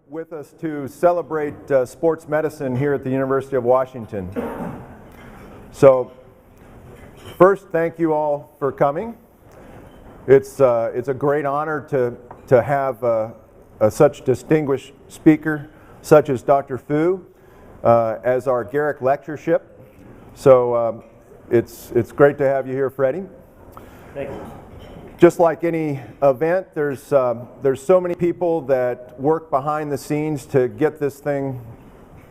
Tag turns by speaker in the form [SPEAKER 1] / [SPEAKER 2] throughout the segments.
[SPEAKER 1] with us to celebrate sports medicine here at the University of Washington. So first, thank you all for coming. It's a great honor to have such distinguished speaker such as Dr. Fu as our Garrick Lectureship. So it's great to have you here, Freddie.
[SPEAKER 2] Thank you.
[SPEAKER 1] Just like any event, there's so many people that work behind the scenes to get this thing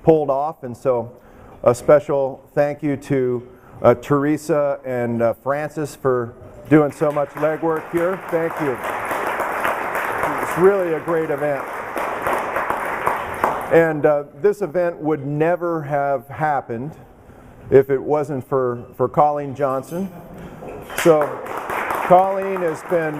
[SPEAKER 1] pulled off, and so a special thank you to Teresa and Francis for doing so much legwork here. Thank you. It's really a great event. And this event would never have happened if it wasn't for Colleen Johnson. So Colleen has been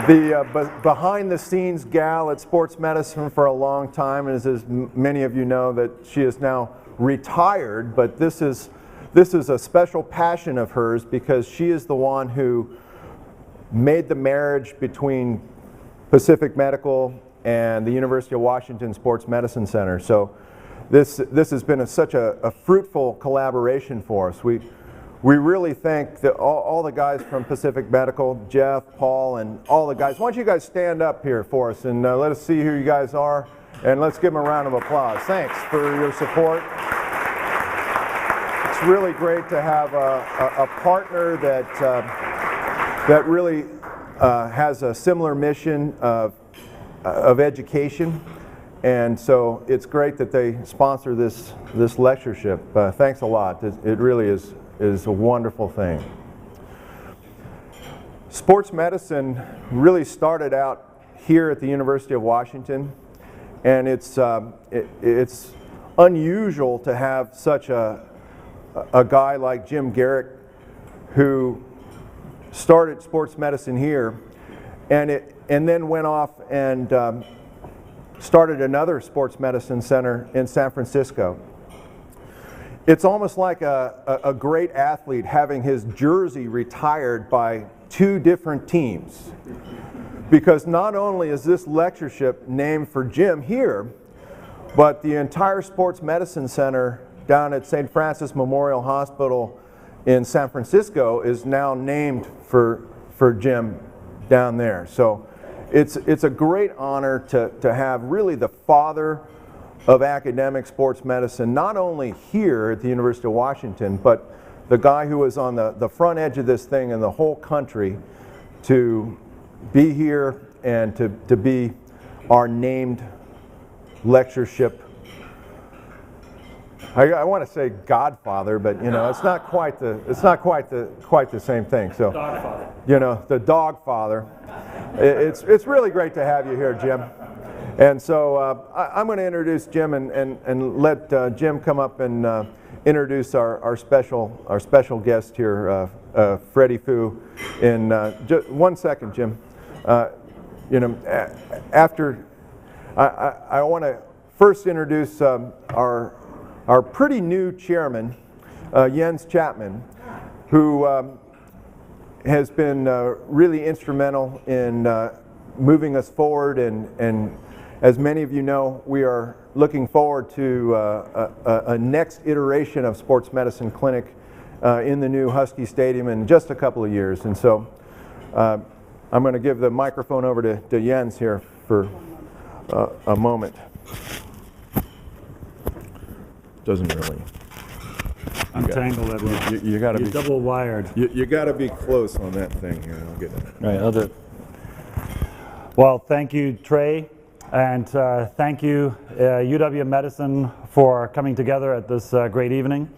[SPEAKER 1] the behind-the-scenes gal at sports medicine for a long time, and as many of you know, that she is now retired. But this is a special passion of hers because she is the one who made the marriage between Pacific Medical and the University of Washington Sports Medicine Center. So this has been such a fruitful collaboration for us. We really thank all the guys from Pacific Medical, Jeff, Paul, and all the guys. Why don't you guys stand up here for us and let us see who you guys are, and let's give them a round of applause. Thanks for your support. It's really great to have a partner that really has a similar mission of education, and so it's great that they sponsor this lectureship. Thanks a lot. It really is a wonderful thing. Sports medicine really started out here at the University of Washington, and it's unusual to have such a guy like Jim Garrick who started sports medicine here, and then went off and started another sports medicine center in San Francisco. It's almost like a great athlete having his jersey retired by two different teams, because not only is this lectureship named for Jim here, but the entire sports medicine center down at St. Francis Memorial Hospital in San Francisco is now named for Jim down there. So it's a great honor to have really the father of academic sports medicine, not only here at the University of Washington, but the guy who was on the front edge of this thing in the whole country, to be here and to be our named lectureship. I want to say godfather, but you know, it's not quite the same thing. So,
[SPEAKER 2] Dogfather.
[SPEAKER 1] You know, the dogfather. It's really great to have you here, Jim. And so I'm going to introduce Jim and let Jim come up and introduce our special guest here, Freddie Fu. In just 1 second, Jim. You know, after I want to first introduce our pretty new chairman, Jens Chapman, who has been really instrumental in moving us forward, and as many of you know, we are looking forward to a next iteration of sports medicine clinic in the new Husky Stadium in just a couple of years. And so I'm going to give the microphone over to Jens here for a moment. Doesn't really.
[SPEAKER 2] Untangle that one.
[SPEAKER 1] You got to be
[SPEAKER 2] double wired.
[SPEAKER 1] You got to be close on that thing here. I'll get it.
[SPEAKER 2] Right, I'll do it. Well, thank you, Trey. And thank you, UW Medicine, for coming together at this great evening.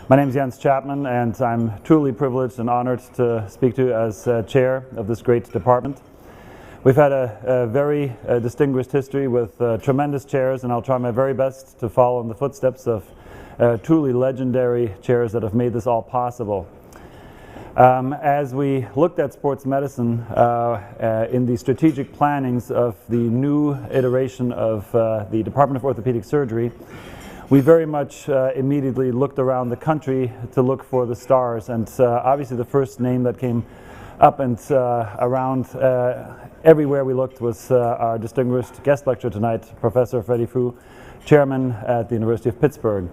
[SPEAKER 2] My name is Jens Chapman, and I'm truly privileged and honored to speak to you as chair of this great department. We've had a very distinguished history with tremendous chairs, and I'll try my very best to follow in the footsteps of truly legendary chairs that have made this all possible. As we looked at sports medicine in the strategic plannings of the new iteration of the Department of Orthopaedic Surgery, we very much immediately looked around the country to look for the stars, and obviously the first name that came up and around everywhere we looked was our distinguished guest lecturer tonight, Professor Freddie, chairman at the University of Pittsburgh.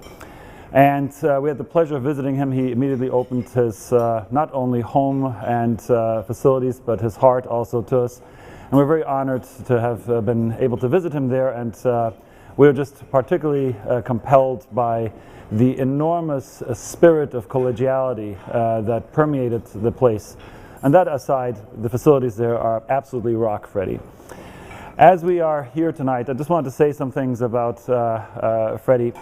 [SPEAKER 2] And we had the pleasure of visiting him. He immediately opened his not only home and facilities, but his heart also to us. And we're very honored to have been able to visit him there. And we were just particularly compelled by the enormous spirit of collegiality that permeated the place. And that aside, the facilities there are absolutely rock, Freddie. As we are here tonight, I just wanted to say some things about Freddie.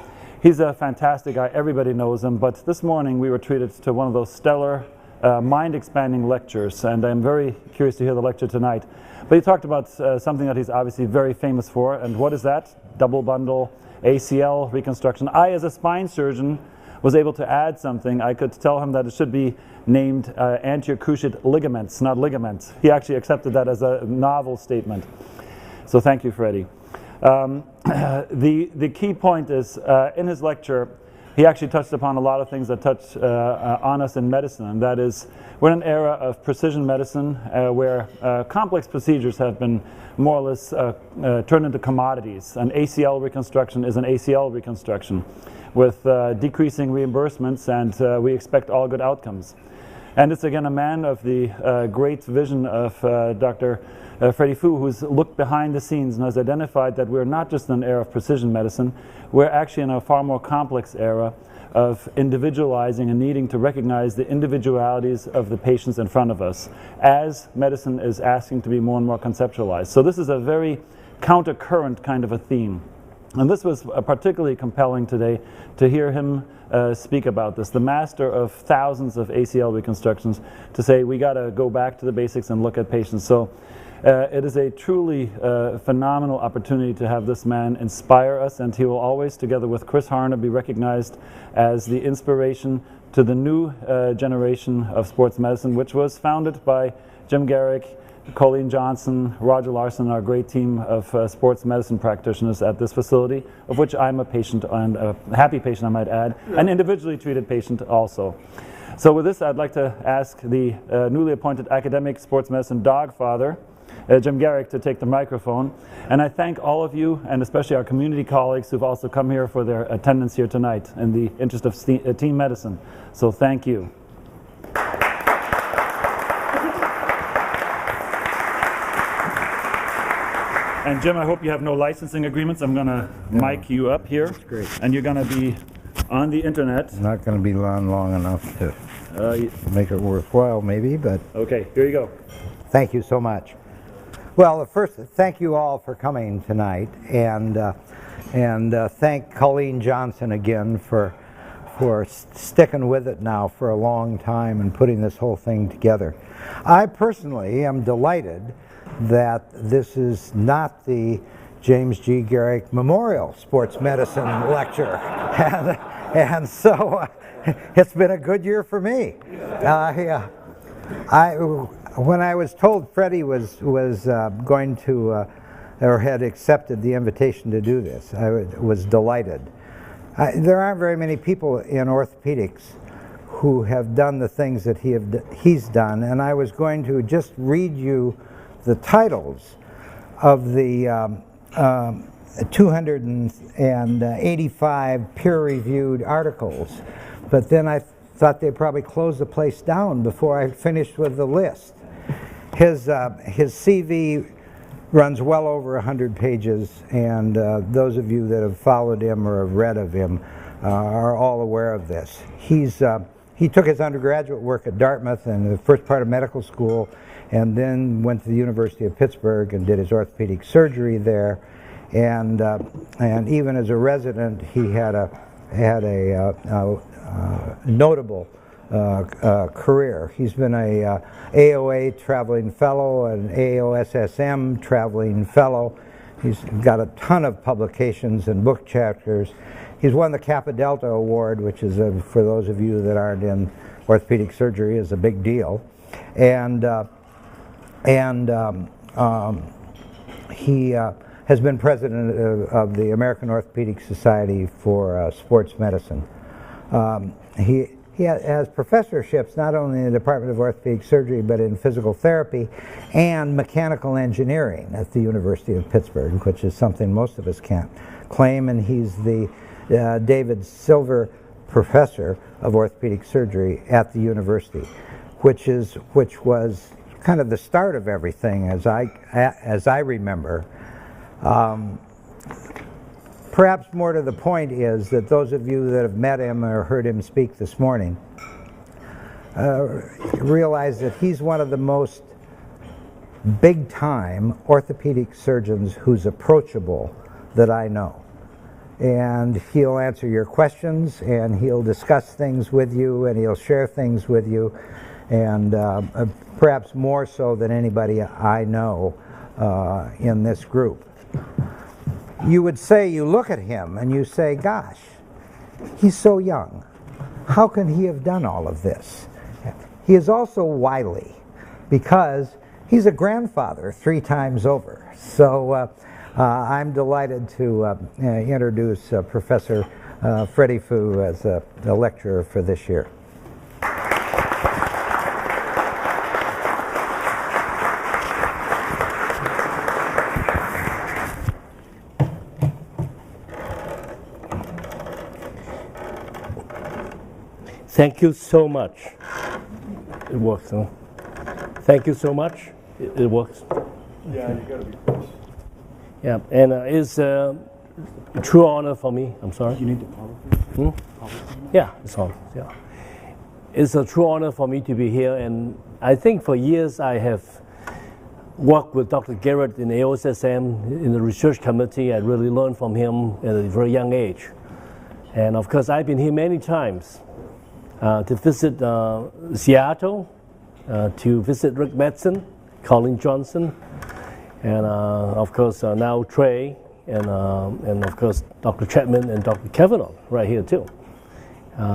[SPEAKER 2] He's a fantastic guy, everybody knows him, but this morning we were treated to one of those stellar, mind-expanding lectures, and I'm very curious to hear the lecture tonight. But he talked about something that he's obviously very famous for, and what is that? Double bundle ACL reconstruction. I, as a spine surgeon, was able to add something. I could tell him that it should be named anterior cruciate ligaments, not ligaments. He actually accepted that as a novel statement. So thank you, Freddie. The key point is, in his lecture, he actually touched upon a lot of things that touch on us in medicine, and that is, we're in an era of precision medicine where complex procedures have been more or less turned into commodities. An ACL reconstruction is an ACL reconstruction with decreasing reimbursements, and we expect all good outcomes. And it's again a man of the great vision of Dr. Freddie, who's looked behind the scenes and has identified that we're not just in an era of precision medicine, we're actually in a far more complex era of individualizing and needing to recognize the individualities of the patients in front of us as medicine is asking to be more and more conceptualized. So this is a very counter-current kind of a theme. And this was particularly compelling today to hear him speak about this, the master of thousands of ACL reconstructions, to say we got to go back to the basics and look at patients. So it is a truly phenomenal opportunity to have this man inspire us, and he will always, together with Chris Harner, be recognized as the inspiration to the new generation of sports medicine, which was founded by Jim Garrick, Colleen Johnson, Roger Larson, our great team of sports medicine practitioners at this facility, of which I'm a patient, and a happy patient I might add, an individually treated patient also. So with this, I'd like to ask the newly appointed academic sports medicine dogfather, Jim Garrick, to take the microphone. And I thank all of you, and especially our community colleagues who've also come here for their attendance here tonight in the interest of team medicine. So thank you. And Jim, I hope you have no licensing agreements. I'm going to mic you up here.
[SPEAKER 3] That's great.
[SPEAKER 2] And you're going to be on the internet.
[SPEAKER 3] Not going to be long enough to make it worthwhile, maybe, but...
[SPEAKER 2] Okay, here you go.
[SPEAKER 3] Thank you so much. Well, first, thank you all for coming tonight, and thank Colleen Johnson again for sticking with it now for a long time and putting this whole thing together. I personally am delighted that this is not the James G. Garrick Memorial Sports Medicine Lecture, and so it's been a good year for me. When I was told Freddie was going to or had accepted the invitation to do this, I was delighted. There aren't very many people in orthopedics who have done the things that he's done, and I was going to just read you the titles of the 285 peer-reviewed articles, but then I thought they'd probably close the place down before I finished with the list. His CV runs well over 100 pages, and those of you that have followed him or have read of him are all aware of this. He took his undergraduate work at Dartmouth and the first part of medical school, and then went to the University of Pittsburgh and did his orthopedic surgery there. And even as a resident, he had a notable career. He's been a AOA traveling fellow, an AOSSM traveling fellow. He's got a ton of publications and book chapters. He's won the Kappa Delta Award, which is, for those of you that aren't in orthopedic surgery, is a big deal. And he has been president of the American Orthopaedic Society for Sports Medicine. He he has professorships not only in the Department of Orthopedic Surgery but in physical therapy and mechanical engineering at the University of Pittsburgh, which is something most of us can't claim, and he's the David Silver Professor of Orthopedic Surgery at the university, which was kind of the start of everything as I remember. Perhaps more to the point is that those of you that have met him or heard him speak this morning realize that he's one of the most big-time orthopedic surgeons who's approachable that I know. And he'll answer your questions, and he'll discuss things with you, and he'll share things with you, and perhaps more so than anybody I know in this group. You would say, you look at him and you say, gosh, he's so young. How can he have done all of this? He is also wily because he's a grandfather 3 times over. So I'm delighted to introduce Professor Freddie Fu as a lecturer for this year.
[SPEAKER 4] Thank you so much. It works, huh? Thank you so much. It works.
[SPEAKER 1] Yeah, you gotta be close.
[SPEAKER 4] Yeah, and it's a true honor for me. I'm sorry.
[SPEAKER 2] You need to PowerPoint?
[SPEAKER 4] Yeah, it's on. Yeah, it's a true honor for me to be here, and I think for years I have worked with Dr. Garrett in the AOSSM in the research committee. I really learned from him at a very young age, and of course I've been here many times. To visit Seattle, to visit Rick Madsen, Colin Johnson, and of course now Trey, and of course Dr. Chapman and Dr. Kavanaugh right here too.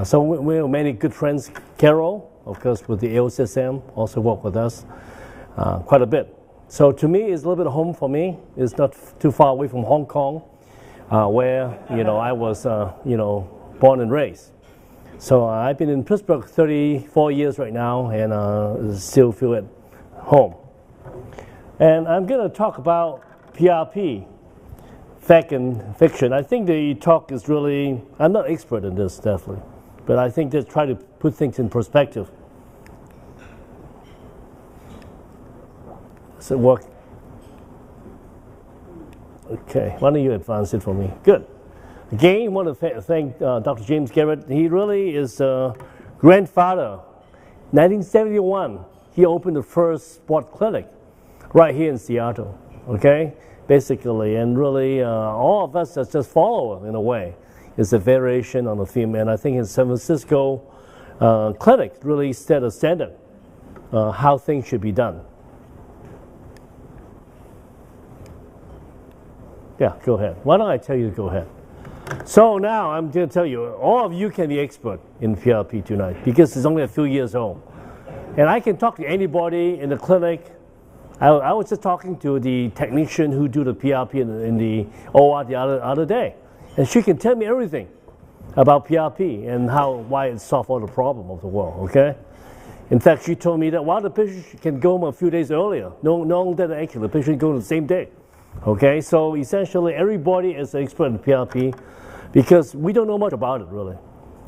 [SPEAKER 4] So we have many good friends. Carol, of course, with the AOSSM, also worked with us quite a bit. So to me, it's a little bit home for me. It's not too far away from Hong Kong, where I was born and raised. So I've been in Pittsburgh 34 years right now, and still feel at home. And I'm going to talk about PRP, fact and fiction. I think the talk is really, I'm not expert in this, definitely, but I think just try to put things in perspective. Does it work? Okay, why don't you advance it for me? Good. Again, I want to thank Dr. James Garrett. He really is a grandfather. 1971, he opened the first sport clinic right here in Seattle, okay, basically. And really, all of us as just followers, in a way, is a variation on the theme. And I think in San Francisco clinic really set a standard how things should be done. Yeah, go ahead. Why don't I tell you to go ahead? So now I'm going to tell you, all of you can be expert in PRP tonight because it's only a few years old. And I can talk to anybody in the clinic. I was just talking to the technician who do the PRP in the OR the other day. And she can tell me everything about PRP and why it solved all the problem of the world, okay? In fact, she told me that while the patient can go home a few days earlier, knowing that actually the patient can go the same day. Okay, so essentially everybody is an expert in PRP because we don't know much about it, really.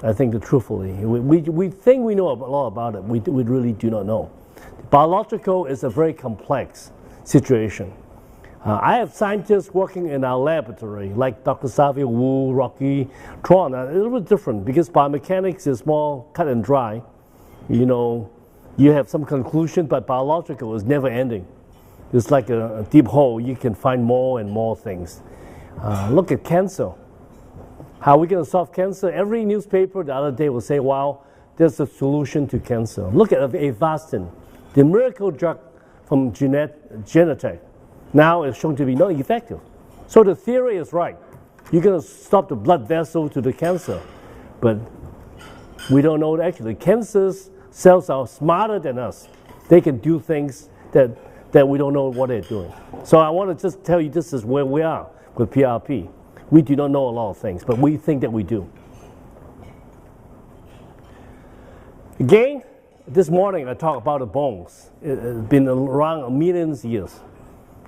[SPEAKER 4] I think truthfully, we think we know a lot about it. We really do not know. Biological is a very complex situation. I have scientists working in our laboratory, like Dr. Savio Wu, Rocky, Tron, a little bit different because biomechanics is more cut and dry. You have some conclusion, but biological is never ending. It's like a deep hole. You can find more and more things. Look at cancer. How are we going to solve cancer? Every newspaper the other day will say, wow, there's a solution to cancer. Look at Avastin, the miracle drug from Genentech. Now it's shown to be not effective. So the theory is right. You're going to stop the blood vessel to the cancer. But we don't know that actually. Cancer cells are smarter than us. They can do things that we don't know what they're doing. So I want to just tell you this is where we are with PRP. We do not know a lot of things, but we think that we do. Again, this morning I talked about the bones. It's been around millions of years.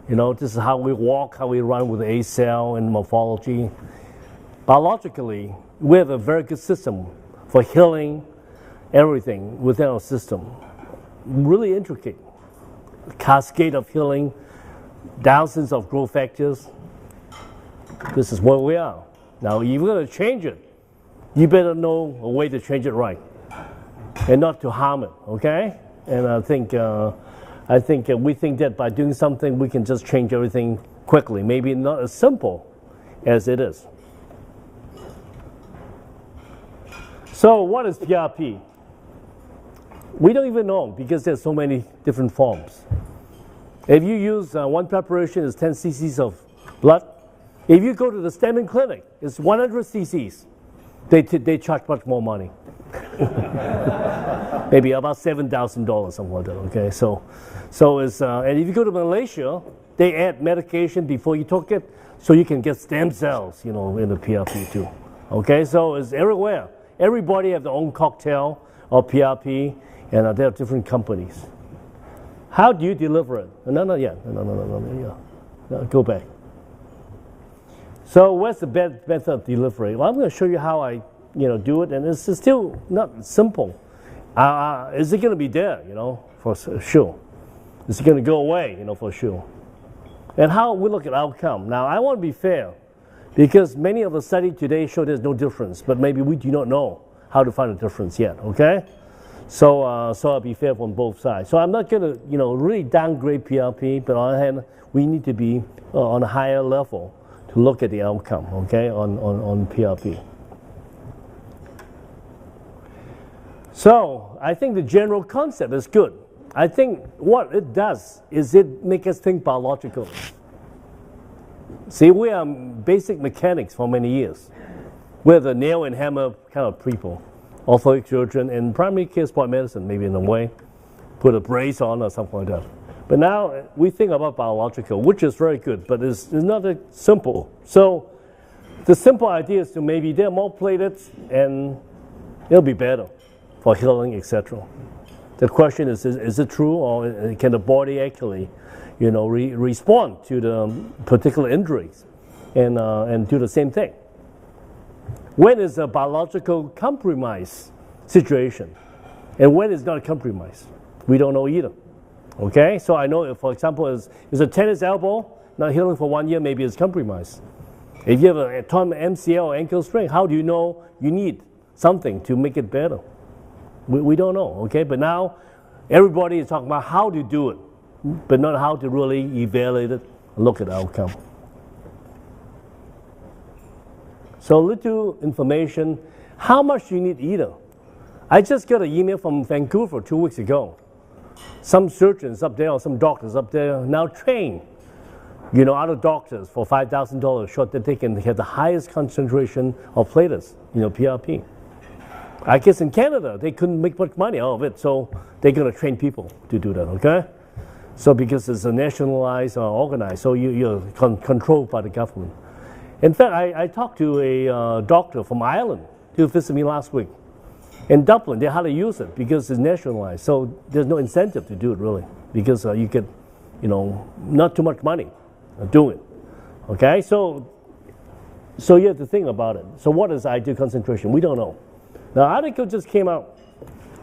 [SPEAKER 4] You know, this is how we walk, how we run with the A cell and morphology. Biologically, we have a very good system for healing everything within our system. Really intricate. Cascade of healing, thousands of growth factors. This is where we are. Now, if you're going to change it, you better know a way to change it right and not to harm it, okay? And I think we think that by doing something, we can just change everything quickly. Maybe not as simple as it is. So what is PRP? We don't even know because there's so many different forms. If you use one preparation, it's 10 cc's of blood. If you go to the Chapman clinic, it's 100 cc's. They charge much more money. Maybe about $7,000, something like that. Okay, so it's and if you go to Malaysia, they add medication before you took it, so you can get stem cells, you know, in the PRP too. Okay, so it's everywhere. Everybody have their own cocktail of PRP, and there are different companies. How do you deliver it? No, not yet. No, go back. So what's the best method of delivery? Well, I'm going to show you how I, do it, and it's still not simple. Is it going to be there, for sure? Is it going to go away, for sure? And how we look at outcome. Now, I want to be fair, because many of the studies today show there's no difference, but maybe we do not know how to find a difference yet, okay? So I'll be fair from both sides. So I'm not going to, really downgrade PRP, but on the other hand, we need to be on a higher level to look at the outcome, okay, on PRP. So I think the general concept is good. I think what it does is it makes us think biological. See, we are basic mechanics for many years. We're the nail and hammer kind of people. Orthopaedic surgeon and primary care sport medicine, maybe in a way. Put a brace on or something like that. But now we think about biological, which is very good, but it's not that simple. So the simple idea is to maybe there are more platelets and it'll be better for healing, etc. The question is it true, or can the body actually, respond to the particular injuries and do the same thing? When is a biological compromise situation, and when is not compromised? We don't know either. Okay, so I know, if, for example, is a tennis elbow not healing for 1 year, maybe it's compromised. If you have a torn MCL or ankle sprain, how do you know you need something to make it better? We don't know, okay? But now everybody is talking about how to do it, but not how to really evaluate it and look at the outcome. So little information. How much do you need either? I just got an email from Vancouver 2 weeks ago. Some surgeons up there or some doctors up there now train, other doctors for $5,000 short that they can have the highest concentration of platelets, PRP. I guess in Canada, they couldn't make much money out of it, so they're going to train people to do that, okay? So because it's a nationalized or organized, so you're controlled by the government. In fact, I talked to a doctor from Ireland who visited me last week. In Dublin, they hardly use it because it's nationalized, so there's no incentive to do it really, because you get, not too much money doing it, okay? So you have to think about it. So what is ideal concentration? We don't know. Now, an article just came out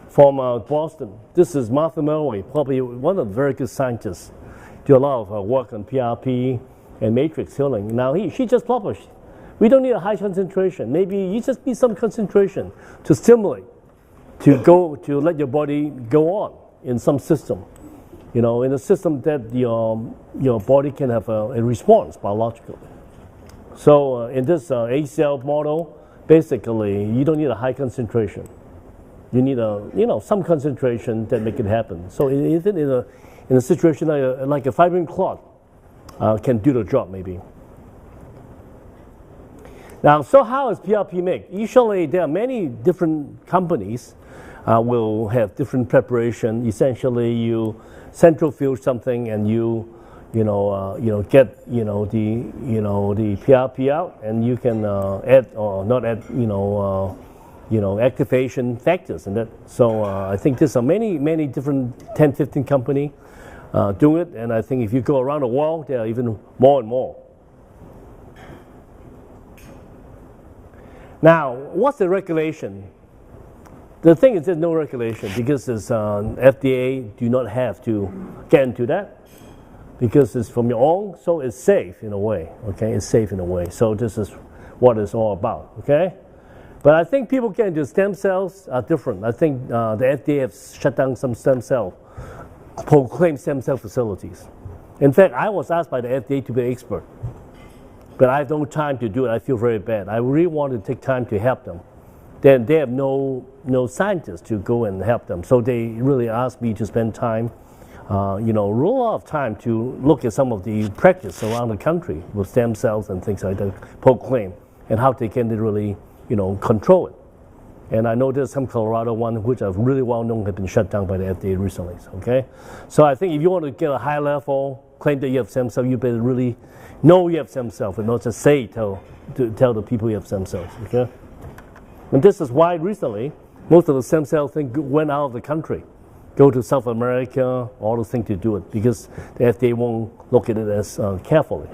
[SPEAKER 4] from Boston. This is Martha Marrow, probably one of the very good scientists, do a lot of work on PRP and matrix healing. Now, she just published. We don't need a high concentration. Maybe you just need some concentration to stimulate, to let your body go on in some system, in a system that your body can have a response biologically. So in this A-cell model, basically, you don't need a high concentration. You need some concentration that make it happen. So in a situation like a fibrin clot can do the job maybe. Now, so how is PRP made? Usually, there are many different companies will have different preparation. Essentially, you centrifuge something and you get the PRP out, and you can add or not add activation factors in it. So I think there's many different 10, 15 companies doing it, and I think if you go around the world, there are even more and more. Now, what's the regulation? The thing is there's no regulation because this FDA do not have to get into that because it's from your own, so it's safe in a way, okay? It's safe in a way. So this is what it's all about, okay? But I think people get into stem cells are different. I think the FDA has shut down some stem cell, proclaimed stem cell facilities. In fact, I was asked by the FDA to be an expert, but I have no time to do it. I feel very bad. I really want to take time to help them. Then they have no scientists to go and help them. So they really asked me to spend time, a lot of time to look at some of the practice around the country with stem cells and things like that, proclaim, and how they can really, control it. And I know there's some Colorado one which are really well known have been shut down by the FDA recently. Okay, so I think if you want to get a high level claim that you have stem cell, you better really know you have stem cells and not just tell the people you have stem cells. Okay. And this is why recently most of the stem cell thing went out of the country, go to South America, all the things to do it because the FDA won't look at it as carefully.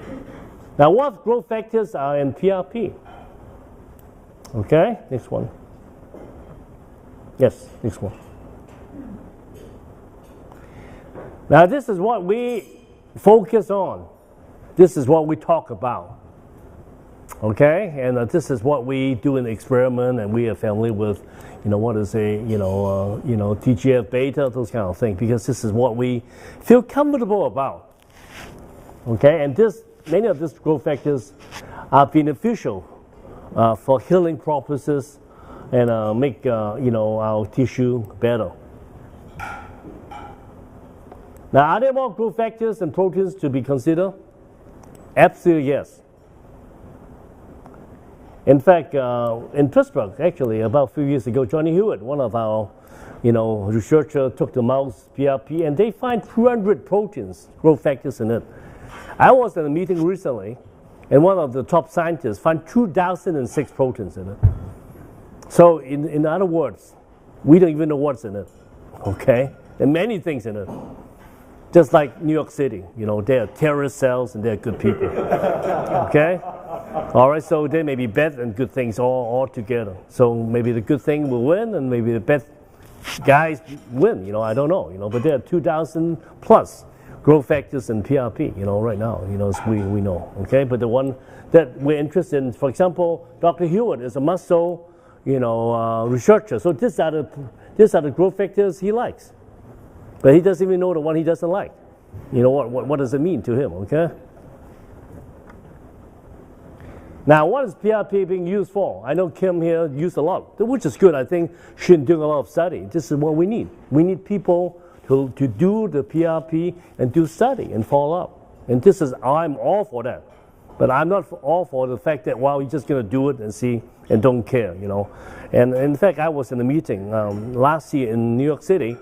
[SPEAKER 4] Now, what growth factors are in PRP? Okay, next one. Yes, next one. Now, this is what we focus on. This is what we talk about. Okay, and this is what we do in the experiment, and we are familiar with, what is a, TGF beta, those kind of things, because this is what we feel comfortable about. Okay, and many of these growth factors are beneficial for healing purposes and make, our tissue better. Now, are there more growth factors and proteins to be considered? Absolutely yes. In fact, in Pittsburgh, actually, about a few years ago, Johnny Hewitt, one of our, researchers, took the mouse PRP, and they find 200 proteins, growth factors in it. I was at a meeting recently, and one of the top scientists found 2,006 proteins in it. So, in other words, we don't even know what's in it. Okay, and many things in it. Just like New York City, there are terrorist cells and there are good people. Okay? All right, so there may be bad and good things all together. So maybe the good thing will win and maybe the bad guys win, I don't know, but there are 2,000 plus growth factors in PRP, right now, as we know, okay? But the one that we're interested in, for example, Dr. Hewitt is a muscle, researcher. So these are the growth factors he likes. But he doesn't even know the one he doesn't like. What does it mean to him, okay? Now, what is PRP being used for? I know Kim here used a lot, which is good. I think she's doing a lot of study. This is what we need. We need people to do the PRP and do study and follow up. And I'm all for that. But I'm not all for the fact that, you're just going to do it and see and don't care, And in fact, I was in a meeting last year in New York City.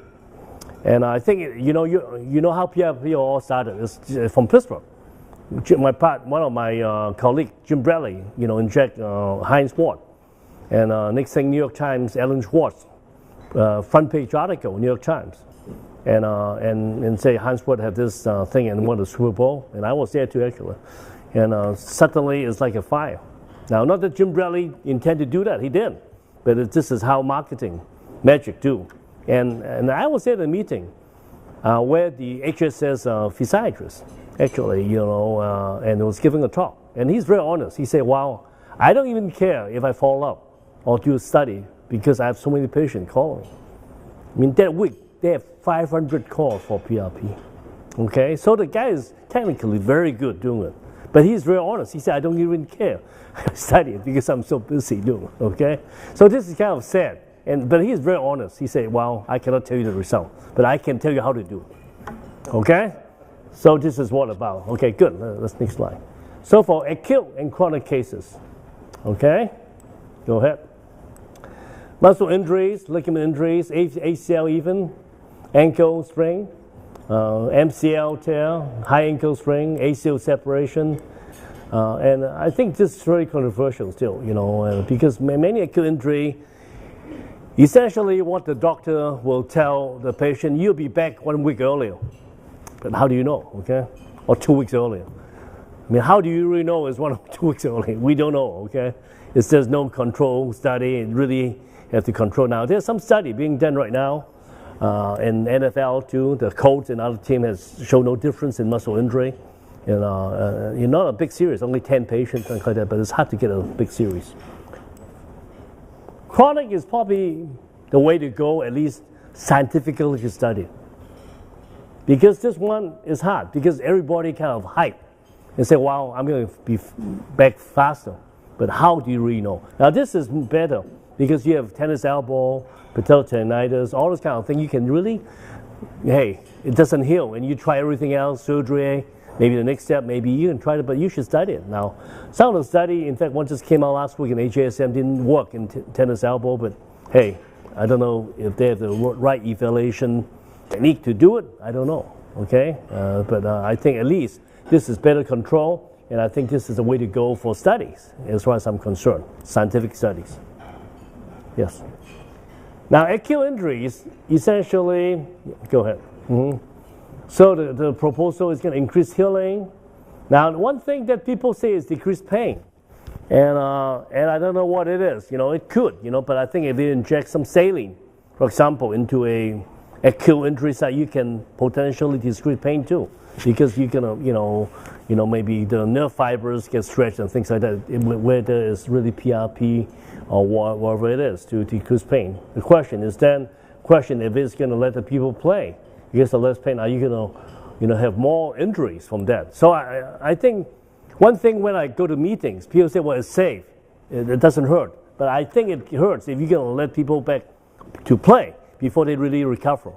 [SPEAKER 4] And I think, how PRP all started. It's from Pittsburgh. One of my colleagues, Jim Bradley, inject Heinz Ward. And next thing, New York Times, Alan Schwartz, front page article, New York Times. And say Heinz Ward had this thing and won the Super Bowl. And I was there too, actually. And suddenly, it's like a fire. Now, not that Jim Bradley intended to do that. He did. But this is how marketing magic do. And I was at a meeting where the HSS physiatrist actually, and was giving a talk. And he's very honest. He said, I don't even care if I follow up or do a study because I have so many patients calling. I mean, that week, they have 500 calls for PRP. Okay? So the guy is technically very good doing it. But he's very honest. He said, I don't even care. I study it because I'm so busy doing it. Okay? So this is kind of sad. But he's very honest. He said, I cannot tell you the result, but I can tell you how to do it. Okay? So this is what about. Okay, good. Let's next slide. So for acute and chronic cases, okay? Go ahead. Muscle injuries, ligament injuries, ACL even, ankle sprain, MCL tear, high ankle sprain, ACL separation. And I think this is very controversial still, because many acute injury, Essentially, what the doctor will tell the patient, you'll be back 1 week earlier. But how do you know, okay? Or 2 weeks earlier. I mean, how do you really know it's 1 or 2 weeks early? We don't know, okay? It's there's no control study, and really have to control now. There's some study being done right now in NFL too. The Colts and other team has shown no difference in muscle injury. You're not a big series, only 10 patients, something like that, but it's hard to get a big series. Chronic is probably the way to go, at least scientifically to study. Because this one is hard, because everybody kind of hype and say, wow, I'm going to be back faster. But how do you really know? Now this is better, because you have tennis elbow, patellar tendinitis, all this kind of thing. You can really, hey, it doesn't heal, and you try everything else, surgery, maybe the next step, maybe you can try it, but you should study it. Now, some of the study, in fact, one just came out last week in HASM, didn't work in tennis elbow, but hey, I don't know if they have the right evaluation technique to do it. I don't know, okay? But I think at least this is better control, and I think this is the way to go for studies, as far as I'm concerned, scientific studies. Yes. Now, acute injuries, essentially, go ahead. So the proposal is going to increase healing. Now, one thing that people say is decrease pain. And I don't know what it is. You know, it could, you know, but I think if you inject some saline, for example, into a acute injury site, you can potentially decrease pain too. Because you're going to, maybe the nerve fibers get stretched and things like that, whether it's really PRP or whatever it is, to decrease pain. The question is then, if it's going to let the people play. Because the less pain, are you going to have more injuries from that? So I think one thing when I go to meetings, people say, well, it's safe. It doesn't hurt. But I think it hurts if you're going to let people back to play before they really recover.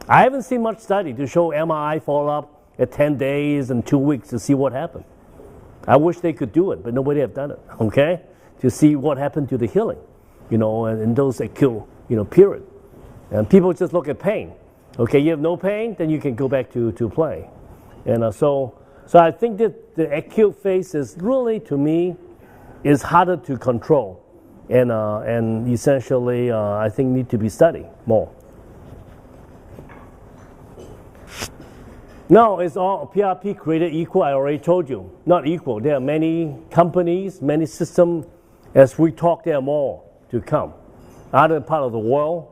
[SPEAKER 4] I haven't seen much study to show MRI follow-up at 10 days and 2 weeks to see what happened. I wish they could do it, but nobody have done it, okay? To see what happened to the healing, in those acute, period. And people just look at pain. Okay, you have no pain, then you can go back to play. And so I think that the acute phase is really, to me, is harder to control. And essentially, I think need to be studied more. No, it's all PRP created equal, I already told you. Not equal. There are many companies, many systems. As we talk, there are more to come. Other part of the world,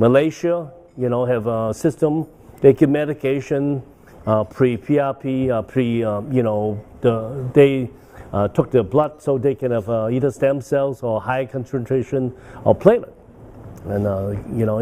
[SPEAKER 4] Malaysia, have a system. They give medication, pre-PRP, they took the blood so they can have either stem cells or high concentration of platelet. And,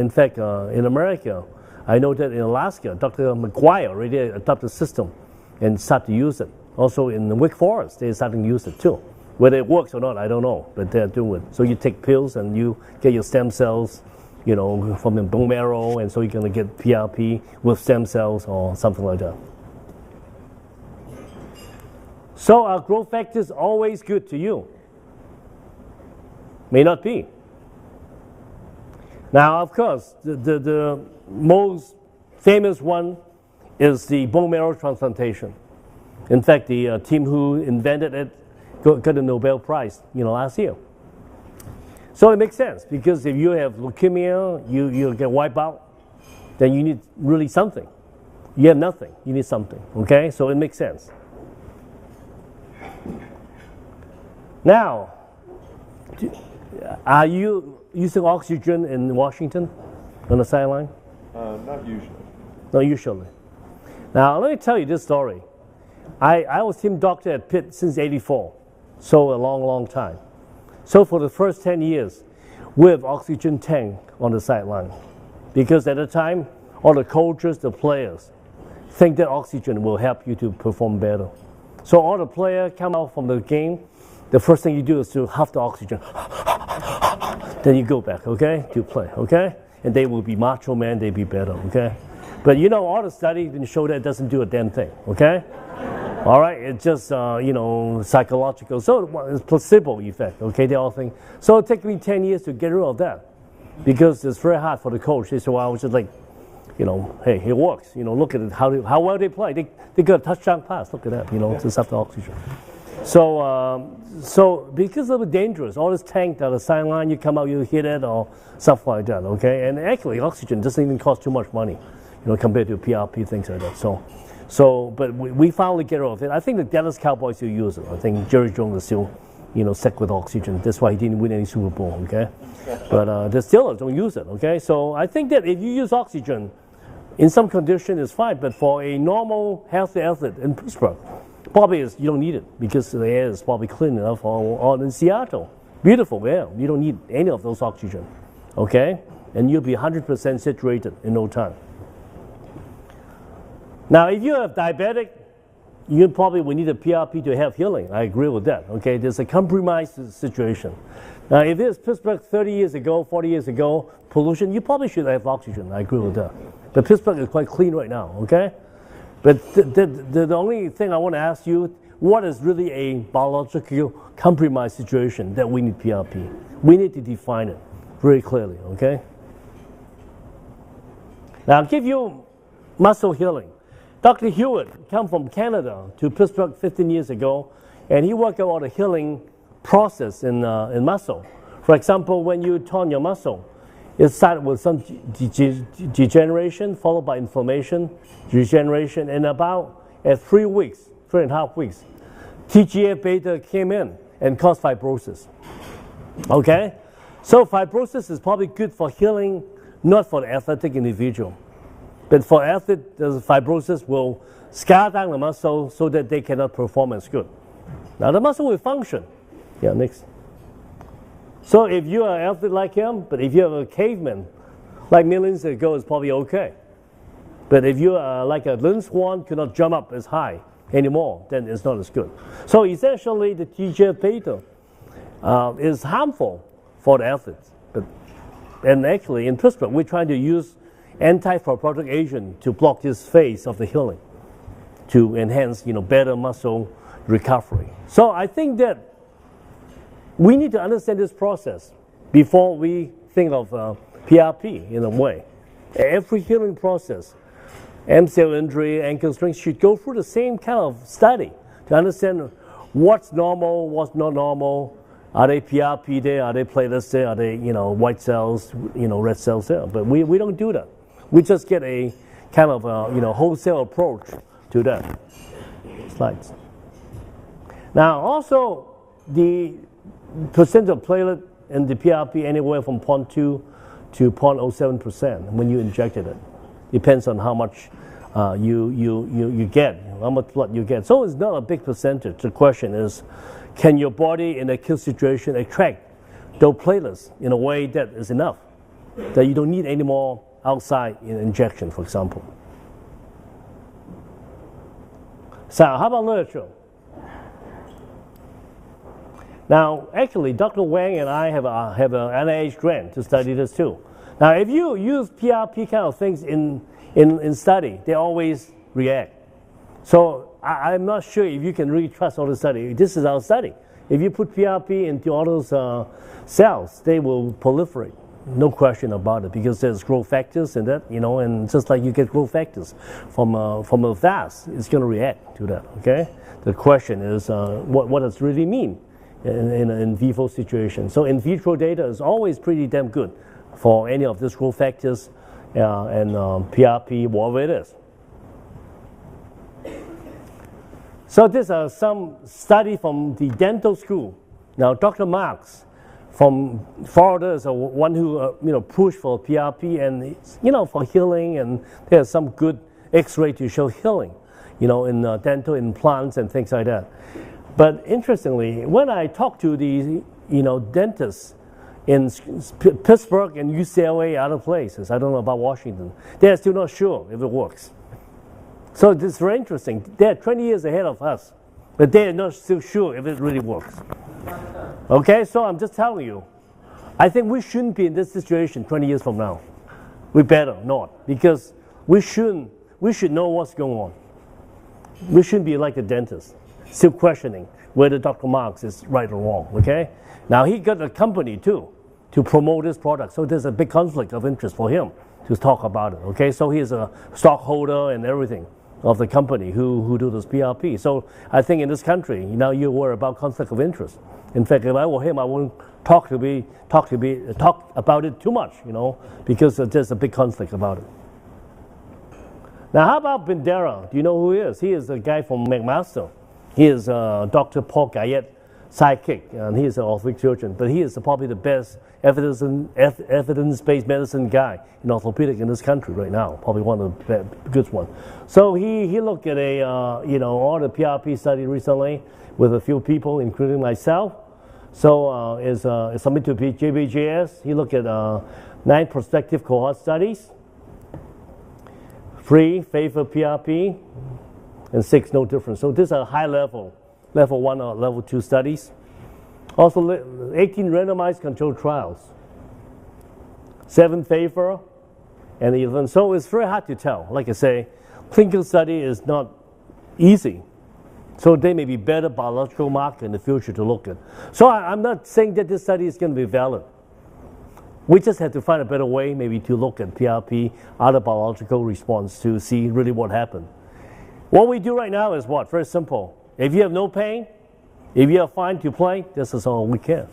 [SPEAKER 4] in fact, in America, I know that in Alaska, Dr. McGuire already adopted the system and started to use it. Also in Wake Forest, they're starting to use it too. Whether it works or not, I don't know, but they're doing it. So you take pills and you get your stem cells, from the bone marrow, and so you're going to get PRP with stem cells or something like that. So are growth factors always good to you? May not be. Now, of course, the most famous one is the bone marrow transplantation. In fact, the team who invented it got a Nobel Prize, last year. So it makes sense, because if you have leukemia, you get wiped out, then you need really something. You have nothing, you need something, okay? So it makes sense. Now, are you using oxygen in Washington on the sideline?
[SPEAKER 1] Not usually.
[SPEAKER 4] Not usually. Now, let me tell you this story. I was team doctor at Pitt since '84, so a long, long time. So for the first 10 years, we have oxygen tank on the sideline. Because at the time, all the coaches, the players, think that oxygen will help you to perform better. So all the players come out from the game, the first thing you do is to half the oxygen. Then you go back, okay, to play, okay? And they will be macho man, they'll be better, okay? But all the studies didn't show that it doesn't do a damn thing, okay? All right, it's just, psychological. So it's placebo effect, okay? They all think. So it took me 10 years to get rid of that, because it's very hard for the coach. They said, well, I was just like, hey, it works. Look at it, how well they play. They got a touchdown pass. Look at that, just after oxygen. So because of the dangerous, all this tank that the sideline, you come out, you hit it or stuff like that, okay? And actually, oxygen doesn't even cost too much money, compared to PRP, things like that. But we finally get rid of it. I think the Dallas Cowboys still use it. I think Jerry Jones is still, sick with oxygen. That's why he didn't win any Super Bowl, okay? But the Steelers don't use it, okay? So I think that if you use oxygen, in some condition it's fine, but for a normal, healthy athlete in Pittsburgh, probably you don't need it because the air is probably clean enough, or in Seattle, beautiful air. You don't need any of those oxygen, okay? And you'll be 100% saturated in no time. Now, if you're a diabetic, you probably will need a PRP to have healing. I agree with that, okay? There's a compromised situation. Now, if it's Pittsburgh 30 years ago, 40 years ago, pollution, you probably should have oxygen. I agree with that. But Pittsburgh is quite clean right now, okay? But the only thing I want to ask you, what is really a biological compromised situation that we need PRP? We need to define it very clearly, okay? Now, I'll give you muscle healing. Dr. Hewitt came from Canada to Pittsburgh 15 years ago, and he worked out the healing process in muscle. For example, when you torn your muscle, it started with some degeneration, followed by inflammation, regeneration, and at 3 weeks, 3.5 weeks, TGF-beta came in and caused fibrosis. Okay? So fibrosis is probably good for healing, not for the athletic individual. But for athlete, the fibrosis will scar down the muscle so that they cannot perform as good. Now the muscle will function. Yeah, next. So if you are an athlete like him, but if you have a caveman, like millions ago, it's probably okay. But if you are like a Lynn Swan, cannot jump up as high anymore, then it's not as good. So essentially, the TGF-beta is harmful for the athletes. And actually, in Pittsburgh, we're trying to use anti-fibrotic agent to block this phase of the healing, to enhance, better muscle recovery. So I think that we need to understand this process before we think of PRP in a way. Every healing process, MCL injury, ankle strain, should go through the same kind of study to understand what's normal, what's not normal. Are they PRP there? Are they platelets there? Are they, white cells, red cells there? But we don't do that. We just get a kind of, wholesale approach to that. Slides. Now, also, the percent of platelet in the PRP anywhere from 0.2 to 0.07% when you injected it. Depends on how much you get, how much blood you get. So it's not a big percentage. The question is, can your body in a acute situation attract those platelets in a way that is enough, that you don't need any more outside injection, for example. So how about literature? Now, actually, Dr. Wang and I have an NIH grant to study this too. Now, if you use PRP kind of things in study, they always react. So I'm not sure if you can really trust all the study. This is our study. If you put PRP into all those cells, they will proliferate. No question about it, because there's growth factors in that, and just like you get growth factors from a vase, it's going to react to that, okay? The question is, what does it really mean in an in vivo situation? So in vitro data is always pretty damn good for any of these growth factors and PRP, whatever it is. So these are some study from the dental school. Now, Dr. Marks from Florida is one who pushed for PRP and for healing, and there's some good X-ray to show healing, in dental implants and things like that. But interestingly, when I talk to the dentists in Pittsburgh and UCLA, other places, I don't know about Washington, they're still not sure if it works. So this is very interesting. They're 20 years ahead of us, but they're not still sure if it really works. Okay, so I'm just telling you, I think we shouldn't be in this situation 20 years from now. We better not, because we should know what's going on. We shouldn't be like the dentist, still questioning whether Dr. Marks is right or wrong, okay? Now, he got a company, too, to promote this product, so there's a big conflict of interest for him to talk about it, okay? So he is a stockholder and everything, of the company who do this PRP. So I think in this country, now you worry about conflict of interest. In fact, if I were him, I wouldn't talk about it too much, because there's a big conflict about it. Now, how about Bandera? Do you know who he is? He is a guy from McMaster. He is Dr. Paul Guyet's sidekick, and he is an orthopedic surgeon. But he is probably the best evidence-based medicine guy in orthopedic in this country right now. Probably one of the good ones. So he looked at all the PRP study recently with a few people, including myself. So it's submitted to JBJS. He looked at 9 prospective cohort studies, 3 favor PRP, and 6 no difference. So these are high level 1 or level 2 studies. Also 18 randomized controlled trials, 7 favor, and 11. So it's very hard to tell. Like I say, clinical study is not easy. So there may be better biological marker in the future to look at. So I'm not saying that this study is going to be valid. We just have to find a better way maybe to look at PRP, other biological response to see really what happened. What we do right now is what? Very simple. If you have no pain, if you are fine to play, this is all we can.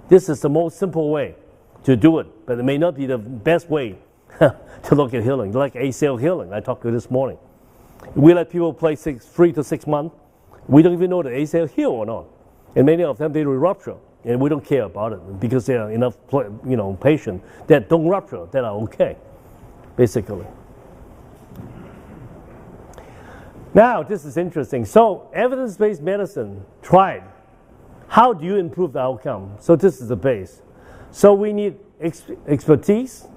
[SPEAKER 4] This is the most simple way to do it, but it may not be the best way to look at healing, like ACL healing I talked to this morning. We let people play 3 to 6 months. We don't even know the ACL heal or not. And many of them, they will rupture. And we don't care about it because there are enough patients that don't rupture, that are okay, basically. Now, this is interesting. So, evidence-based medicine tried. How do you improve the outcome? So this is the base. So we need expertise,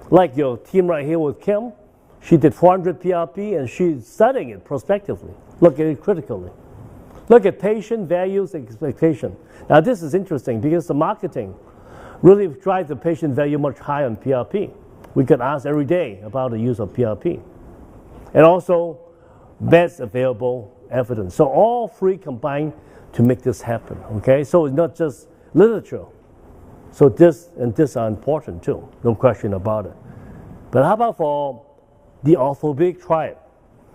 [SPEAKER 4] like your team right here with Kim. She did 400 PRP and she's studying it prospectively. Look at it critically. Look at patient values and expectation. Now this is interesting because the marketing really drives the patient value much higher on PRP. We get asked every day about the use of PRP. And also best available evidence. So all 3 combine to make this happen, okay? So it's not just literature. So this and this are important too, no question about it. But how about for the Orthopaedic triad?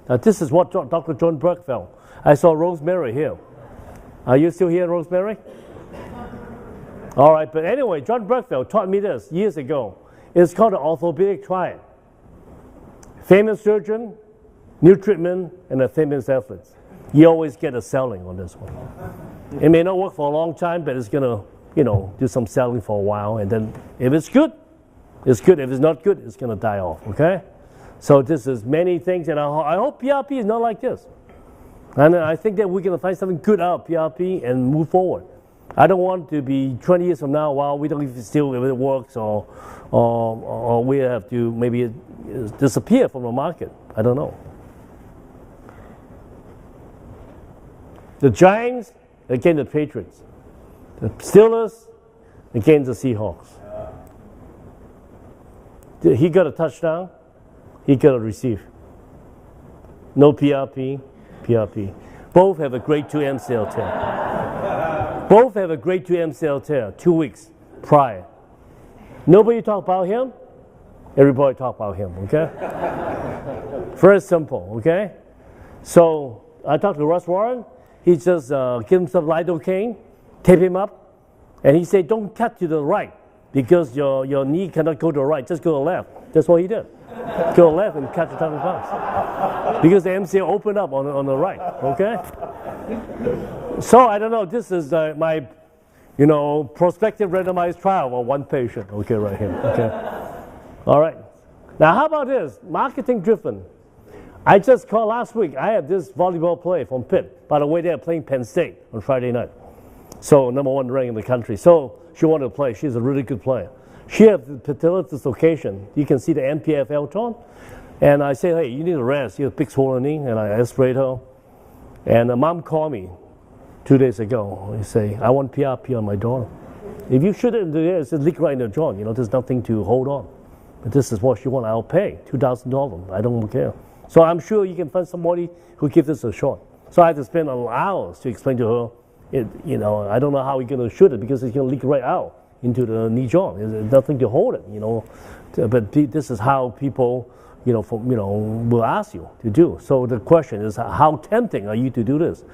[SPEAKER 4] Now this is what Dr. John Burke felt. I saw Rosemary here. Are you still here, Rosemary? All right, but anyway, John Berkfeld taught me this years ago. It's called the Orthopaedic triad. Famous surgeon, new treatment, and a famous athlete. You always get a selling on this one. It may not work for a long time, but it's gonna, do some selling for a while, and then if it's good, it's good. If it's not good, it's gonna die off. Okay? So this is many things, and I hope PRP is not like this. And I think that we're gonna find something good out of PRP and move forward. I don't want to be 20 years from now, well, we don't even still if it works, or we have to maybe disappear from the market. I don't know. The Giants against the Patriots. The Steelers against the Seahawks. He got a touchdown. He got a receive. No PRP. PRP. Both have a grade 2 MCL tear. Both have a grade 2 MCL tear 2 weeks prior. Nobody talk about him. Everybody talk about him, okay? Very simple, okay? So I talked to Russ Warren. He just give him some lidocaine, tape him up, and he said, don't cut to the right because your knee cannot go to the right, just go to the left. That's what he did. Go to the left and cut the tunnel pass. Because the MCL opened up on the right, okay? So I don't know, this is my, prospective randomized trial on 1 patient, okay, right here, okay? All right. Now how about this, marketing driven? I just called last week, I have this volleyball player from Pitt. By the way, they're playing Penn State on Friday night. So #1 rank in the country. So she wanted to play, she's a really good player. She has patellar dislocation. You can see the MPFL torn. And I say, hey, you need to rest. You have a big swollen knee. And I aspirate her. And the mom called me 2 days ago. He say, I want PRP on my daughter. If you shoot it into the air, it's a leak right in the joint. There's nothing to hold on. But this is what she wants. I'll pay $2,000. I don't care. So I'm sure you can find somebody who gives this a shot. So I had to spend hours to explain to her, I don't know how we're going to shoot it because it's going to leak right out into the knee joint. There's nothing to hold it, But this is how people, will ask you to do. So the question is, how tempting are you to do this?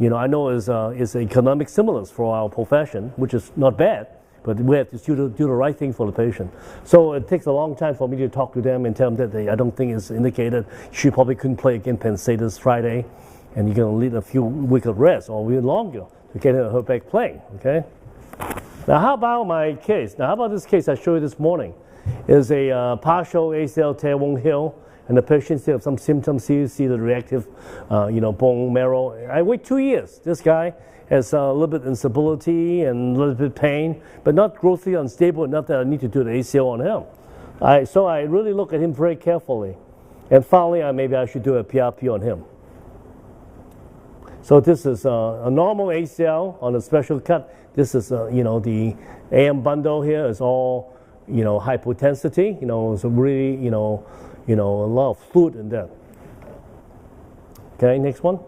[SPEAKER 4] I know it's economic stimulus for our profession, which is not bad, but we have to do the right thing for the patient. So it takes a long time for me to talk to them and tell them that I don't think it's indicated. She probably couldn't play against Penn State this Friday, and you're going to need a few weeks of rest or even longer to get her back playing. Okay. Now, how about my case? Now, how about this case I showed you this morning? It's a partial ACL tear, won't heal, and the patient still have some symptoms. You see the reactive, bone marrow. I wait 2 years. This guy has a little bit instability and a little bit pain, but not grossly unstable enough that I need to do the ACL on him. So I really look at him very carefully, and finally, maybe I should do a PRP on him. So this is a normal ACL on a special cut. This is, the AM bundle here is all, hypotensity. It's really, a lot of fluid in there. Okay, next one.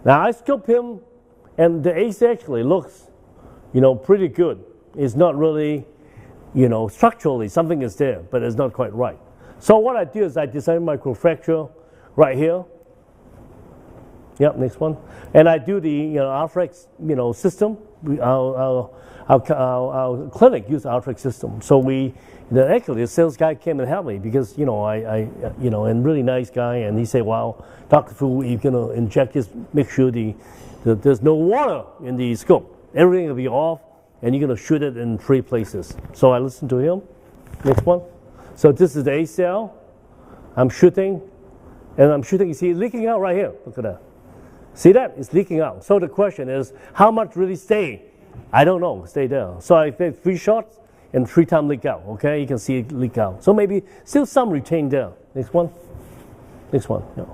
[SPEAKER 4] Now I scope him, and the ACL actually looks, pretty good. It's not really, structurally something is there, but it's not quite right. So what I do is I design microfracture right here. Yep, next one. And I do the Arthrex system. Our clinic use Arthrex system. So actually the sales guy came and helped me because and really nice guy, and he said, "Wow, Dr. Fu, you're gonna inject this. Make sure there's no water in the scope. Everything will be off, and you're gonna shoot it in 3 places." So I listened to him. Next one. So this is the ACL. I'm shooting, and I'm shooting. You see, leaking out right here. Look at that. See that? It's leaking out. So the question is, how much really stay? I don't know. Stay there. So I take 3 shots and 3 times leak out. Okay, you can see it leak out. So maybe still some retained there. Next one. Next one. Yeah.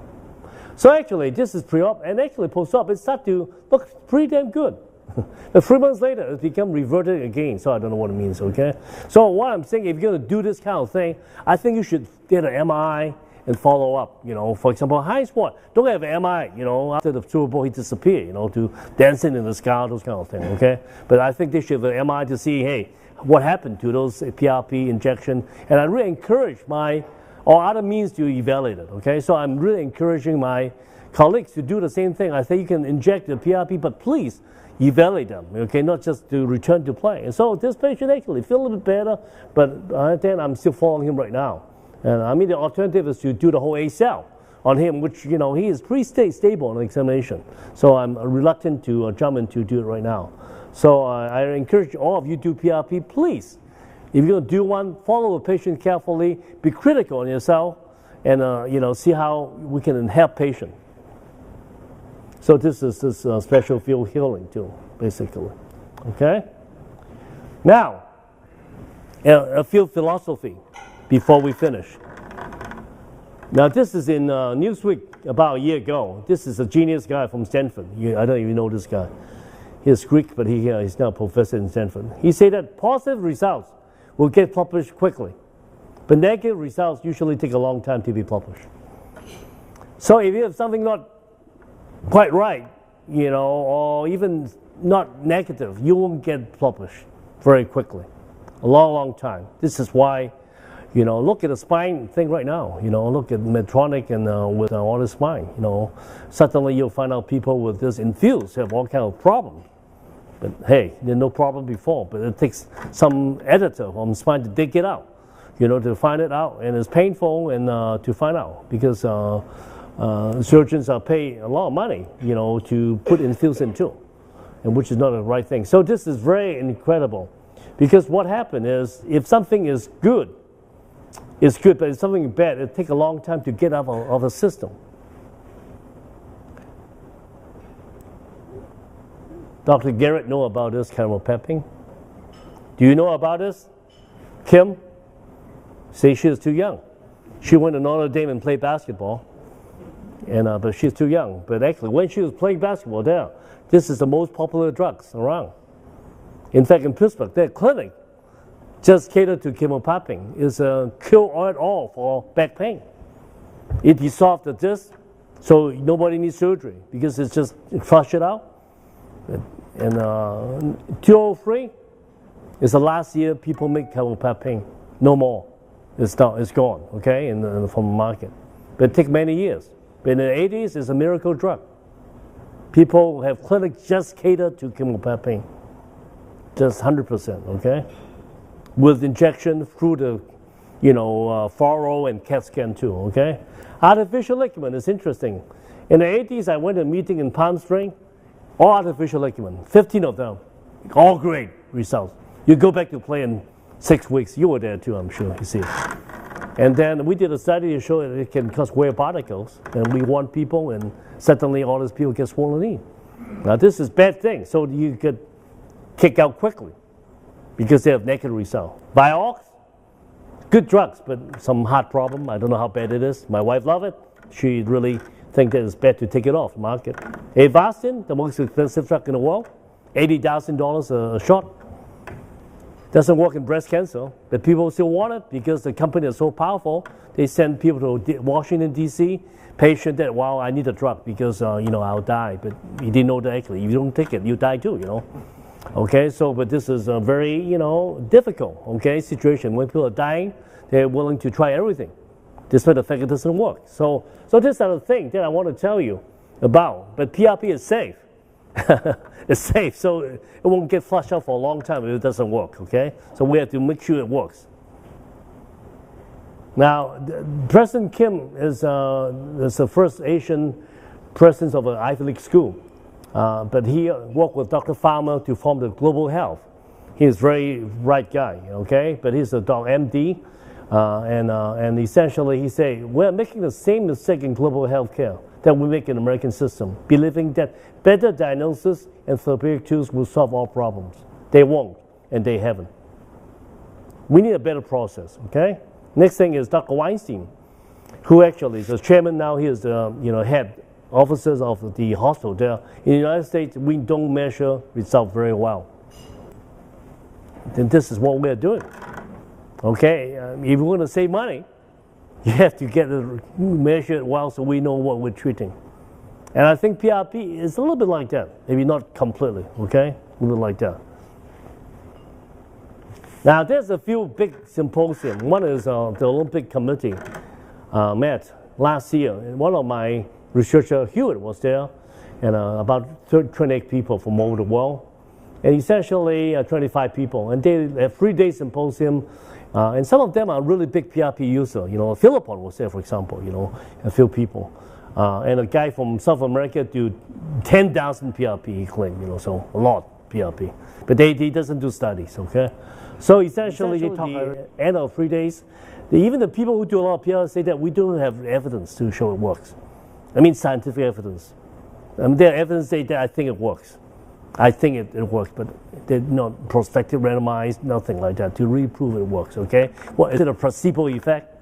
[SPEAKER 4] So actually, this is pre-op, and actually post-op, it starts to look pretty damn good. But 3 months later, it becomes reverted again. So I don't know what it means. Okay. So what I'm saying, if you're going to do this kind of thing, I think you should get an MRI and follow up. For example, Heinz Ward, don't have an MI, after the Super Bowl he disappeared, to dancing in the sky, those kind of things, okay? But I think they should have an MI to see, hey, what happened to those PRP injection, and I really encourage or other means to evaluate it, okay? So I'm really encouraging my colleagues to do the same thing. I think you can inject the PRP, but please evaluate them, okay? Not just to return to play. And so this patient actually feel a little bit better, but then I'm still following him right now. And the alternative is to do the whole ACL on him, which, he is pretty stable on examination. So I'm reluctant to jump in to do it right now. So I encourage all of you to do PRP, please. If you're going to do one, follow the patient carefully, be critical on yourself, and, see how we can help patient. So this is this special field healing too, basically. Okay? Now, a field philosophy before we finish. Now this is in Newsweek about a year ago. This is a genius guy from Stanford. I don't even know this guy. He's Greek, but he's now a professor in Stanford. He said that positive results will get published quickly, but negative results usually take a long time to be published. So if you have something not quite right, or even not negative, you won't get published very quickly. A long time. This is why, look at the spine thing right now. Look at Medtronic and with all the spine. Suddenly you'll find out people with this infused have all kind of problems. But hey, there's no problem before. But it takes some editor on spine to dig it out, to find it out, and it's painful and to find out because surgeons are paid a lot of money, to put infused into, and which is not the right thing. So this is very incredible. Because what happened is, if something is good, it's good, but if something bad, it takes a long time to get out of the system. Dr. Garrett know about this chemopepping. Do you know about this? Kim? Say she was too young. She went to Notre Dame and played basketball, but she's too young. But actually, when she was playing basketball there, this is the most popular drugs around. In fact, in Pittsburgh, their clinic just catered to chemopopping. It's a cure-all for back pain. It dissolves the disc, so nobody needs surgery because it's just flush it out. And 2003 is the last year people make chemopopping. No more. it's gone, okay, from the market. But it takes many years. But in the 80s, it's a miracle drug. People have clinics just catered to chemotherapy pain, just 100%, okay, with injection through the, furrow and CAT scan too, okay. Artificial ligament is interesting. In the 80s, I went to a meeting in Palm Springs, all artificial ligament, 15 of them, all great results. You go back to play in 6 weeks. You were there too, I'm sure, you see it. And then we did a study to show that it can cause wear particles, and we warned people, and suddenly all these people get swollen knee. Now this is bad thing, so you get kicked out quickly because they have negative result. Vioxx, good drugs, but some heart problem. I don't know how bad it is. My wife loves it. She really thinks that it's bad to take it off the market. Avastin, the most expensive drug in the world, $80,000 a shot. Doesn't work in breast cancer, but people still want it because the company is so powerful. They send people to Washington, D.C., patient that, well, I need a drug because, I'll die. But you didn't know that actually. If you don't take it, you die too, Okay, so, but this is a very, difficult, okay, situation. When people are dying, they're willing to try everything, despite the fact it doesn't work. So these are the things that I want to tell you about. But PRP is safe. It's safe, so it won't get flushed out for a long time if it doesn't work, okay? So we have to make sure it works. Now, President Kim is the first Asian president of an Ivy League school, but he worked with Dr. Farmer to form the Global Health. He's a very bright guy, okay? But he's a MD, and essentially he said, we're making the same mistake in global health care that we make in the American system, believing that better diagnosis and therapeutic tools will solve all problems. They won't, and they haven't. We need a better process, okay? Next thing is Dr. Weinstein, who actually is the chairman now. He is the head officers of the hospital there. In the United States, we don't measure results very well. Then this is what we're doing, okay? If we want to save money, you have to get it measured well so we know what we're treating. And I think PRP is a little bit like that, maybe not completely, okay? A little bit like that. Now, there's a few big symposiums. One is the Olympic Committee met last year. And one of my researchers, Hewitt, was there, and about 28 people from all over the world. And essentially 25 people. And they have 3-day symposium. And some of them are really big PRP users. Philippon was there, for example, a few people. And a guy from South America do 10,000 PRP, he claimed, so a lot PRP. But he doesn't do studies, okay? So essentially they talk at the end of 3 days. Even the people who do a lot of PRP say that we don't have evidence to show it works. I mean scientific evidence. There are evidence that I think it works. I think it works, but they're not prospective, randomized, nothing like that to really prove it works, okay? Well, is it a placebo effect?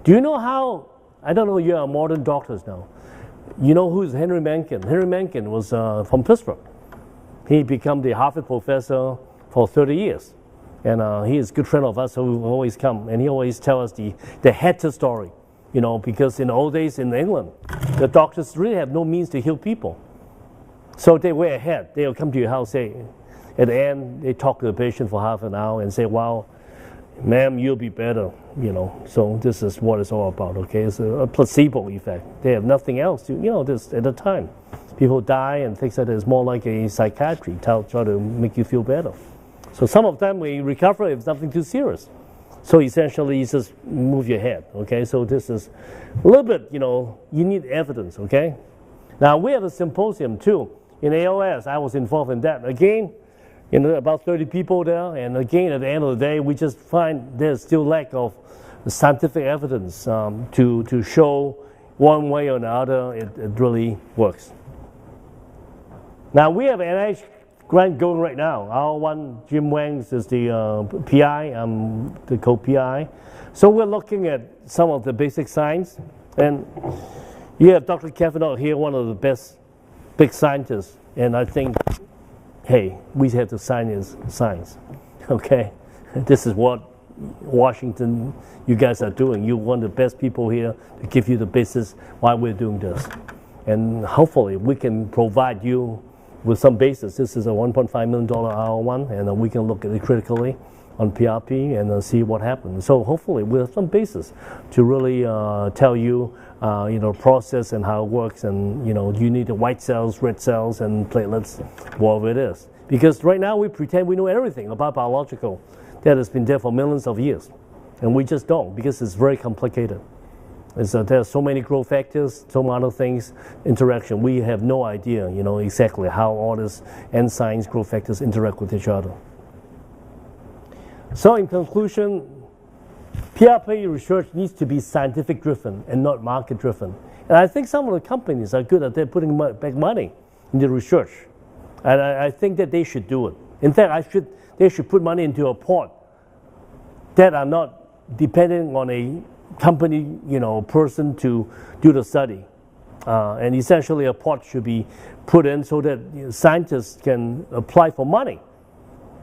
[SPEAKER 4] Do you know how, I don't know, you are modern doctors now. You know who's Henry Mencken? Henry Mencken was from Pittsburgh. He became the Harvard professor for 30 years. And he is a good friend of us who always come, and he always tells us the Hatter story, because in the old days in England, the doctors really have no means to heal people. So they were ahead. They'll come to your house, say, at the end, they talk to the patient for half an hour and say, wow, ma'am, you'll be better, So this is what it's all about, okay? It's a placebo effect. They have nothing else to, this at the time. People die and things like that. It's more like a psychiatry, try to make you feel better. So some of them we recover if it's nothing too serious. So essentially, you just move your head, okay? So this is a little bit, you need evidence, okay? Now, we have a symposium, too. In AOS, I was involved in that. Again, about 30 people there, and again, at the end of the day, we just find there's still lack of scientific evidence to show one way or another it really works. Now, we have an NIH Grant going right now. Our one, Jim Wang, is the PI, I'm the co-PI. So we're looking at some of the basic science, and you have Dr. Kavanaugh here, one of the best big scientists, and I think, hey, we have to science, okay? This is what Washington, you guys are doing. You're one of the best people here to give you the basis why we're doing this. And hopefully we can provide you with some basis. This is a $1.5 million R1, and we can look at it critically. on PRP and see what happens. So hopefully we have some basis to really tell you, process and how it works, and you need the white cells, red cells, and platelets, whatever it is. Because right now we pretend we know everything about biological that has been there for millions of years, and we just don't, because it's very complicated. There are so many growth factors, so many other things, interaction. We have no idea, exactly how all these enzymes, growth factors interact with each other. So in conclusion, PRP research needs to be scientific driven and not market driven. And I think some of the companies are good at they're putting back money into research. And I think that they should do it. In fact, they should put money into a pot that are not dependent on a company, person to do the study. And essentially a pot should be put in so that scientists can apply for money,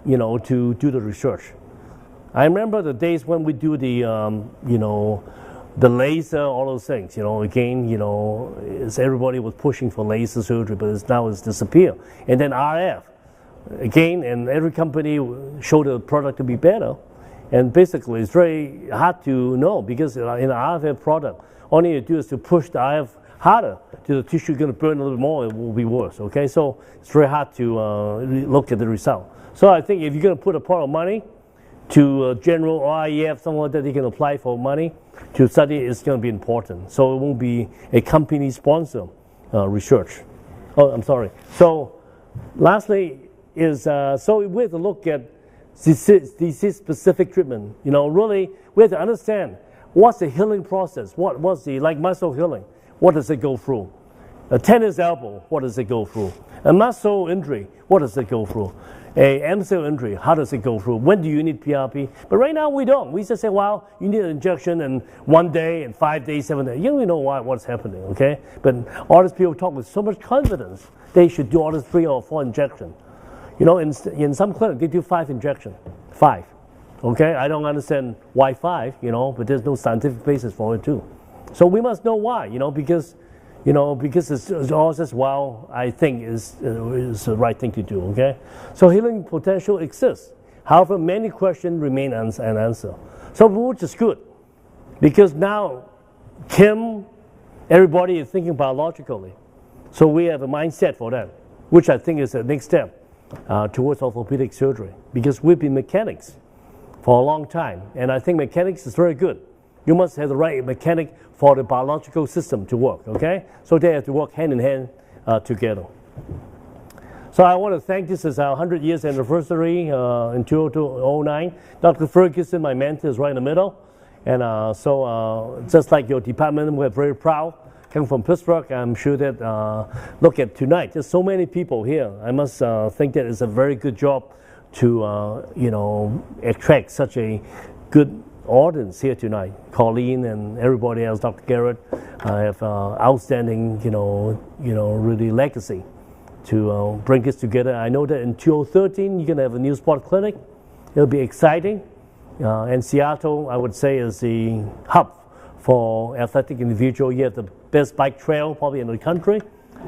[SPEAKER 4] to do the research. I remember the days when we do the, the laser, all those things, again, everybody was pushing for laser surgery, but now it's disappeared. And then RF, again, and every company showed the product to be better. And basically, it's very hard to know, because in an RF product, all you do is to push the RF harder to the tissue going to burn a little more, it will be worse, okay? So it's very hard to look at the result. So I think if you're going to put a pot of money to general IEF, something like that, they can apply for money to study, it's going to be important. So it won't be a company sponsor research. Oh, I'm sorry. So lastly is, so we have to look at disease-specific treatment. Really, we have to understand what's the healing process. What's the, like muscle healing, what does it go through? A tennis elbow, what does it go through? A muscle injury, what does it go through? A MCL injury, how does it go through? When do you need PRP? But right now we don't. We just say, well, you need an injection in 1 day, and 5 days, 7 days. You don't even know what's happening, okay? But all these people talk with so much confidence they should do all these 3 or 4 injections. In some clinic, they do 5 injections. 5. Okay? I don't understand why 5, but there's no scientific basis for it too. So we must know why, because it's all just, well, I think is the right thing to do, okay? So healing potential exists. However, many questions remain unanswered. So which is good, because now everybody is thinking biologically. So we have a mindset for that, which I think is the next step towards orthopedic surgery, because we've been mechanics for a long time, and I think mechanics is very good. You must have the right mechanic for the biological system to work, okay? So they have to work hand in hand together. So I want to thank, this is our 100 years anniversary in 2009. Dr. Ferguson, my mentor, is right in the middle. And so just like your department, we're very proud. Coming from Pittsburgh, I'm sure that, look at tonight, there's so many people here. I must think that it's a very good job to, attract such a good audience here tonight. Colleen and everybody else, Dr. Garrett, have outstanding, really legacy to bring us together. I know that in 2013, you're going to have a new sport clinic. It'll be exciting. And Seattle, I would say, is the hub for athletic individual. You have the best bike trail probably in the country.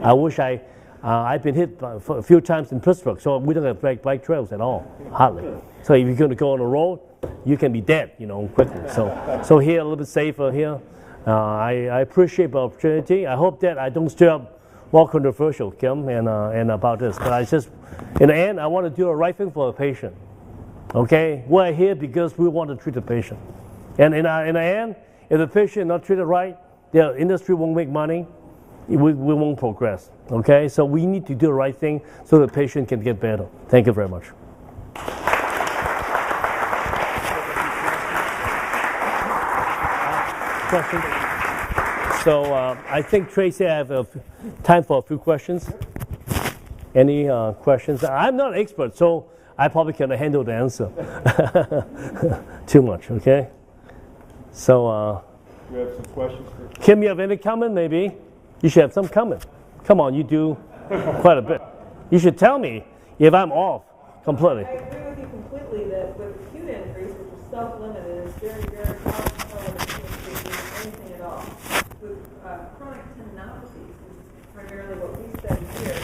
[SPEAKER 4] I wish I've been hit a few times in Pittsburgh, so we don't have bike trails at all, hardly. So if you're going to go on the road, you can be dead, quickly. So here a little bit safer here. I appreciate the opportunity. I hope that I don't stir up more controversial, Kim, and about this. But I just, in the end, I want to do the right thing for the patient. Okay, we're here because we want to treat the patient. And in the end, if the patient is not treated right, the industry won't make money. We won't progress. Okay, so we need to do the right thing so the patient can get better. Thank you very much. Questions? So I think, Tracy, I have time for a few questions. Any questions? I'm not an expert, so I probably cannot handle the answer too much, okay? So,
[SPEAKER 1] you have some questions for
[SPEAKER 4] Kim, you have any comment maybe? You should have some comment. Come on, you do quite a bit. You should tell me if I'm off completely.
[SPEAKER 5] I agree with you completely that with acute injuries, which is self-limited, it's very, very hard to tell whether it's doing anything at all. With chronic tendinopathies, which is primarily what we study here,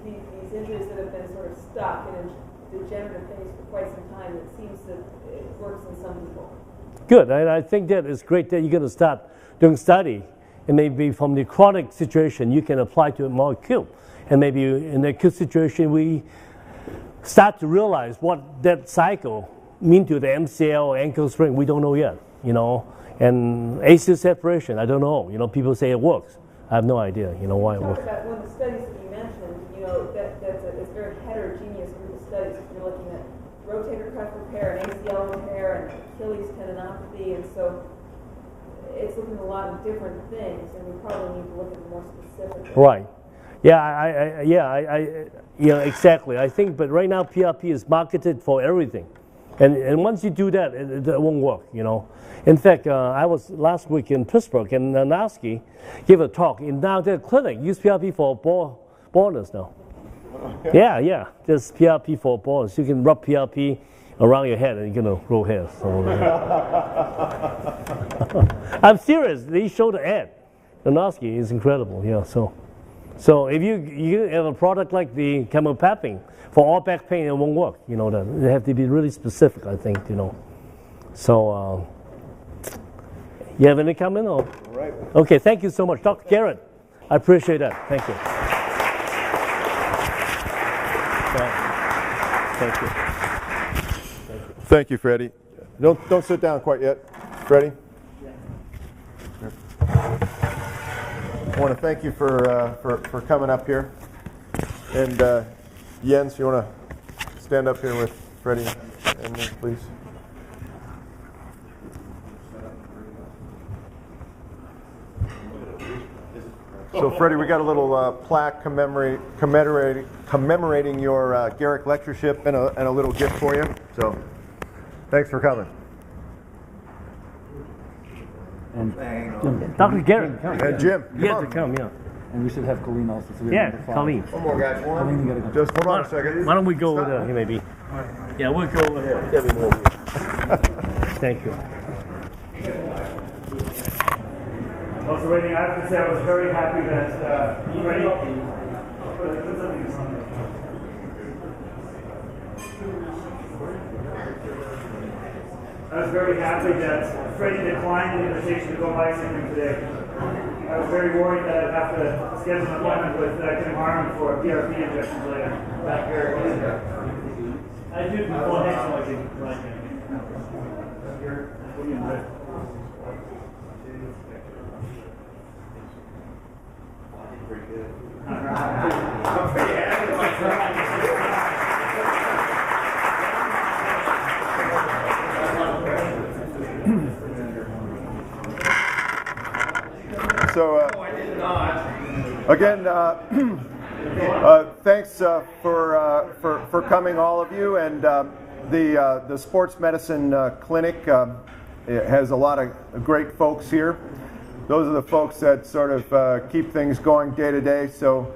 [SPEAKER 5] these injuries that have been sort of stuck, and degenerative phase for quite some time. It seems that it works in some people.
[SPEAKER 4] Good, and I think that it's great that you're going to start doing study, and maybe from the chronic situation you can apply to a more acute, and maybe in the acute situation we start to realize what that cycle mean to the MCL or ankle sprain. We don't know yet, you know, and ACL separation, I don't know. You know, people say it works. I have no idea, you know, why it works.
[SPEAKER 5] About one of the studies that you mentioned, you know, it's a very heterogeneous group of studies. You're looking at rotator cuff repair and ACL repair and Achilles tendinopathy, and so it's looking at a lot of different things, and we probably need to look at it more specifically.
[SPEAKER 4] Right. Yeah, yeah, exactly. I think, but right now PRP is marketed for everything, and once you do that, it won't work, you know. In fact, I was last week in Pittsburgh, and Naski gave a talk. In now their clinic use PRP for baldness now. Yeah, just PRP for baldness. You can rub PRP around your head and you're gonna grow hair. So, I'm serious. They showed the ad. The Naski is incredible. Yeah. So if you have a product like the chemopapping for all back pain, it won't work. You know that they have to be really specific. I think, you know. So. You have any comment? Or?
[SPEAKER 1] Right.
[SPEAKER 4] Okay, thank you so much. Dr. Garrett, I appreciate that. Thank you. Thank you.
[SPEAKER 1] Thank you, Freddie. Don't sit down quite yet, Freddie. I want to thank you for coming up here. And Jens, you want to stand up here with Freddie and me, please? So, Freddie, we got a little plaque commemorating your Garrick Lectureship and a little gift for you. So, thanks for coming.
[SPEAKER 2] And
[SPEAKER 4] Dr. Garrett, come.
[SPEAKER 1] And Jim,
[SPEAKER 4] You have to come, yeah.
[SPEAKER 2] And we should have Colleen also. So we
[SPEAKER 4] Yeah,
[SPEAKER 2] have number 5.
[SPEAKER 4] Colleen.
[SPEAKER 1] One more, guys.
[SPEAKER 2] Colleen, you gotta come.
[SPEAKER 1] Just hold on a second.
[SPEAKER 4] Why don't we go over there, maybe? Yeah, we'll go over there. Thank you.
[SPEAKER 2] Also, waiting, I have to say I was very happy that Freddie. I was very happy that Freddie declined the invitation to go bicycling today. I was very worried that I'd have to schedule an appointment with Tim Harmon for PRP injections later. I do before next one, I think.
[SPEAKER 1] So, again, thanks for coming, all of you. And the sports medicine clinic has a lot of great folks here. Those are the folks that sort of keep things going day to day. So,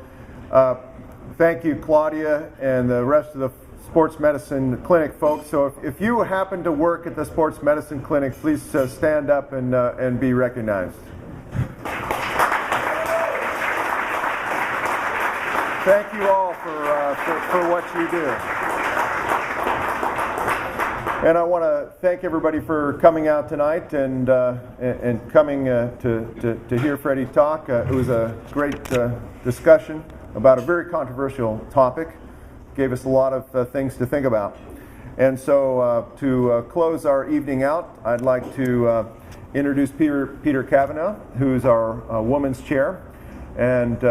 [SPEAKER 1] thank you, Claudia, and the rest of the sports medicine clinic folks. So, if you happen to work at the sports medicine clinic, please stand up and be recognized. Thank you all for what you do. And I want to thank everybody for coming out tonight and coming to hear Freddie talk. It was a great discussion about a very controversial topic. Gave us a lot of things to think about. And so to close our evening out, I'd like to introduce Peter Kavanaugh, who's our woman's chair, and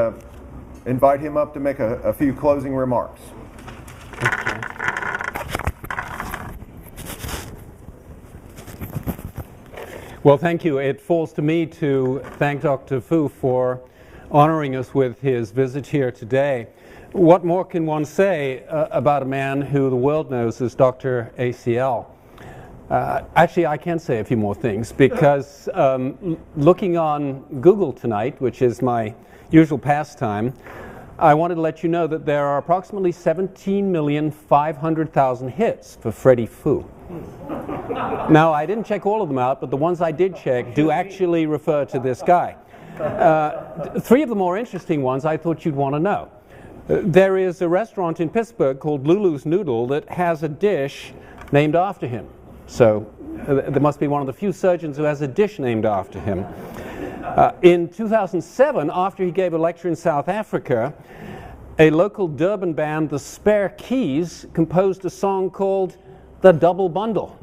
[SPEAKER 1] invite him up to make a few closing remarks.
[SPEAKER 6] Well, thank you. It falls to me to thank Dr. Fu for honoring us with his visit here today. What more can one say about a man who the world knows as Dr. ACL? Actually, I can say a few more things because looking on Google tonight, which is my usual pastime, I wanted to let you know that there are approximately 17,500,000 hits for Freddie Fu. Now, I didn't check all of them out, but the ones I did check do actually refer to this guy. 3 of the more interesting ones I thought you'd want to know. There is a restaurant in Pittsburgh called Lulu's Noodle that has a dish named after him. So there must be one of the few surgeons who has a dish named after him. In 2007, after he gave a lecture in South Africa, a local Durban band, the Spare Keys, composed a song called The Double Bundle.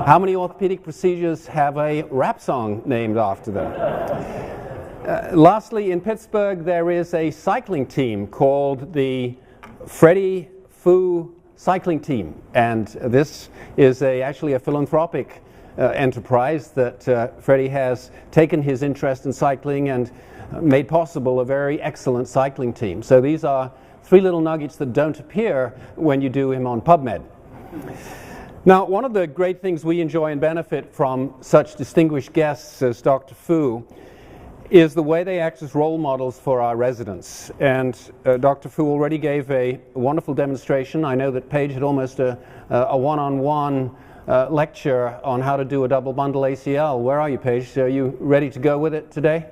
[SPEAKER 6] How many orthopedic procedures have a rap song named after them? Lastly, in Pittsburgh, there is a cycling team called the Freddie Foo Cycling Team, and this is actually a philanthropic enterprise that Freddie has taken his interest in cycling and made possible a very excellent cycling team. So these are three little nuggets that don't appear when you do him on PubMed. Now, one of the great things we enjoy and benefit from such distinguished guests as Dr. Foo is the way they act as role models for our residents. And Dr. Foo already gave a wonderful demonstration. I know that Paige had almost a one-on-one lecture on how to do a double bundle ACL. Where are you, Paige? Are you ready to go with it today?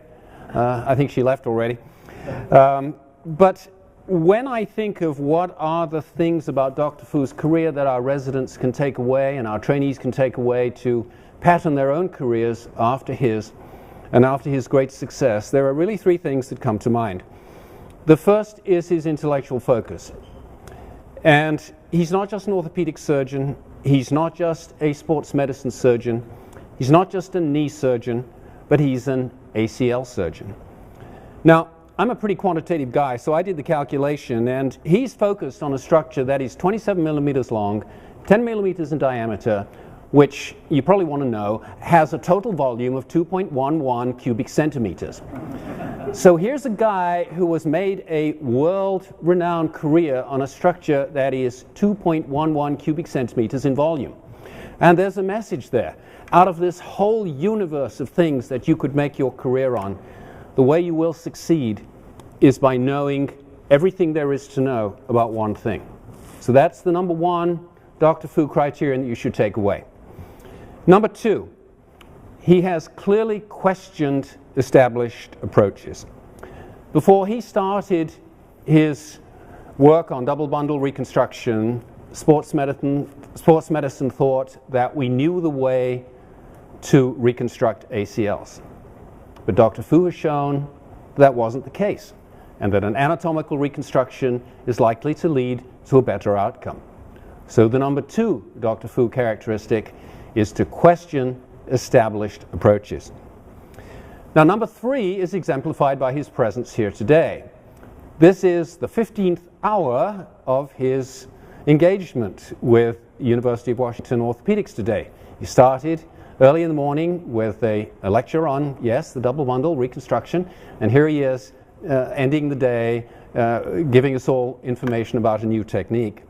[SPEAKER 6] I think she left already. But when I think of what are the things about Dr. Foo's career that our residents can take away and our trainees can take away to pattern their own careers after his, and after his great success, there are really three things that come to mind. The first is his intellectual focus. And he's not just an orthopedic surgeon, he's not just a sports medicine surgeon, he's not just a knee surgeon, but he's an ACL surgeon. Now, I'm a pretty quantitative guy, so I did the calculation, and he's focused on a structure that is 27 millimeters long, 10 millimeters in diameter, which you probably want to know has a total volume of 2.11 cubic centimeters. So here's a guy who has made a world-renowned career on a structure that is 2.11 cubic centimeters in volume. And there's a message there. Out of this whole universe of things that you could make your career on, the way you will succeed is by knowing everything there is to know about one thing. So that's the number one Dr. Foo criterion that you should take away. Number two, he has clearly questioned established approaches. Before he started his work on double bundle reconstruction, sports medicine thought that we knew the way to reconstruct ACLs. But Dr. Foo has shown that wasn't the case, and that an anatomical reconstruction is likely to lead to a better outcome. So the number two Dr. Foo characteristic is to question established approaches. Now, number three is exemplified by his presence here today. This is the 15th hour of his engagement with University of Washington Orthopaedics today. He started early in the morning with a lecture on, yes, the double bundle reconstruction, and here he is ending the day giving us all information about a new technique.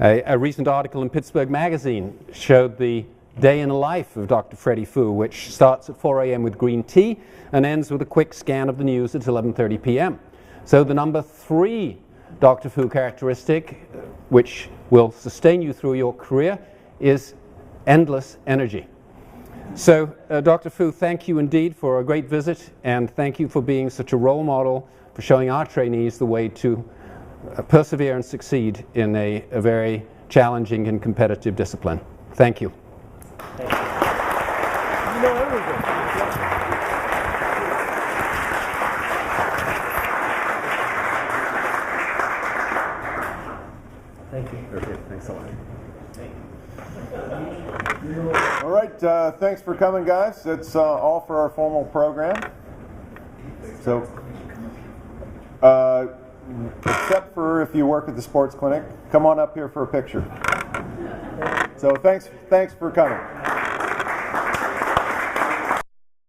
[SPEAKER 6] A recent article in Pittsburgh Magazine showed the day in the life of Dr. Freddie Foo, which starts at 4 a.m. with green tea and ends with a quick scan of the news at 11:30 p.m. So the number three Dr. Foo characteristic, which will sustain you through your career, is endless energy. So Dr. Foo, thank you indeed for a great visit, and thank you for being such a role model for showing our trainees the way to persevere and succeed in a very challenging and competitive discipline. Thank you.
[SPEAKER 4] Thank you. You know everything. Thank you.
[SPEAKER 1] Okay, thanks a lot. All right, thanks for coming, guys. That's all for our formal program. So, except for if you work at the sports clinic, come on up here for a picture. So thanks for coming.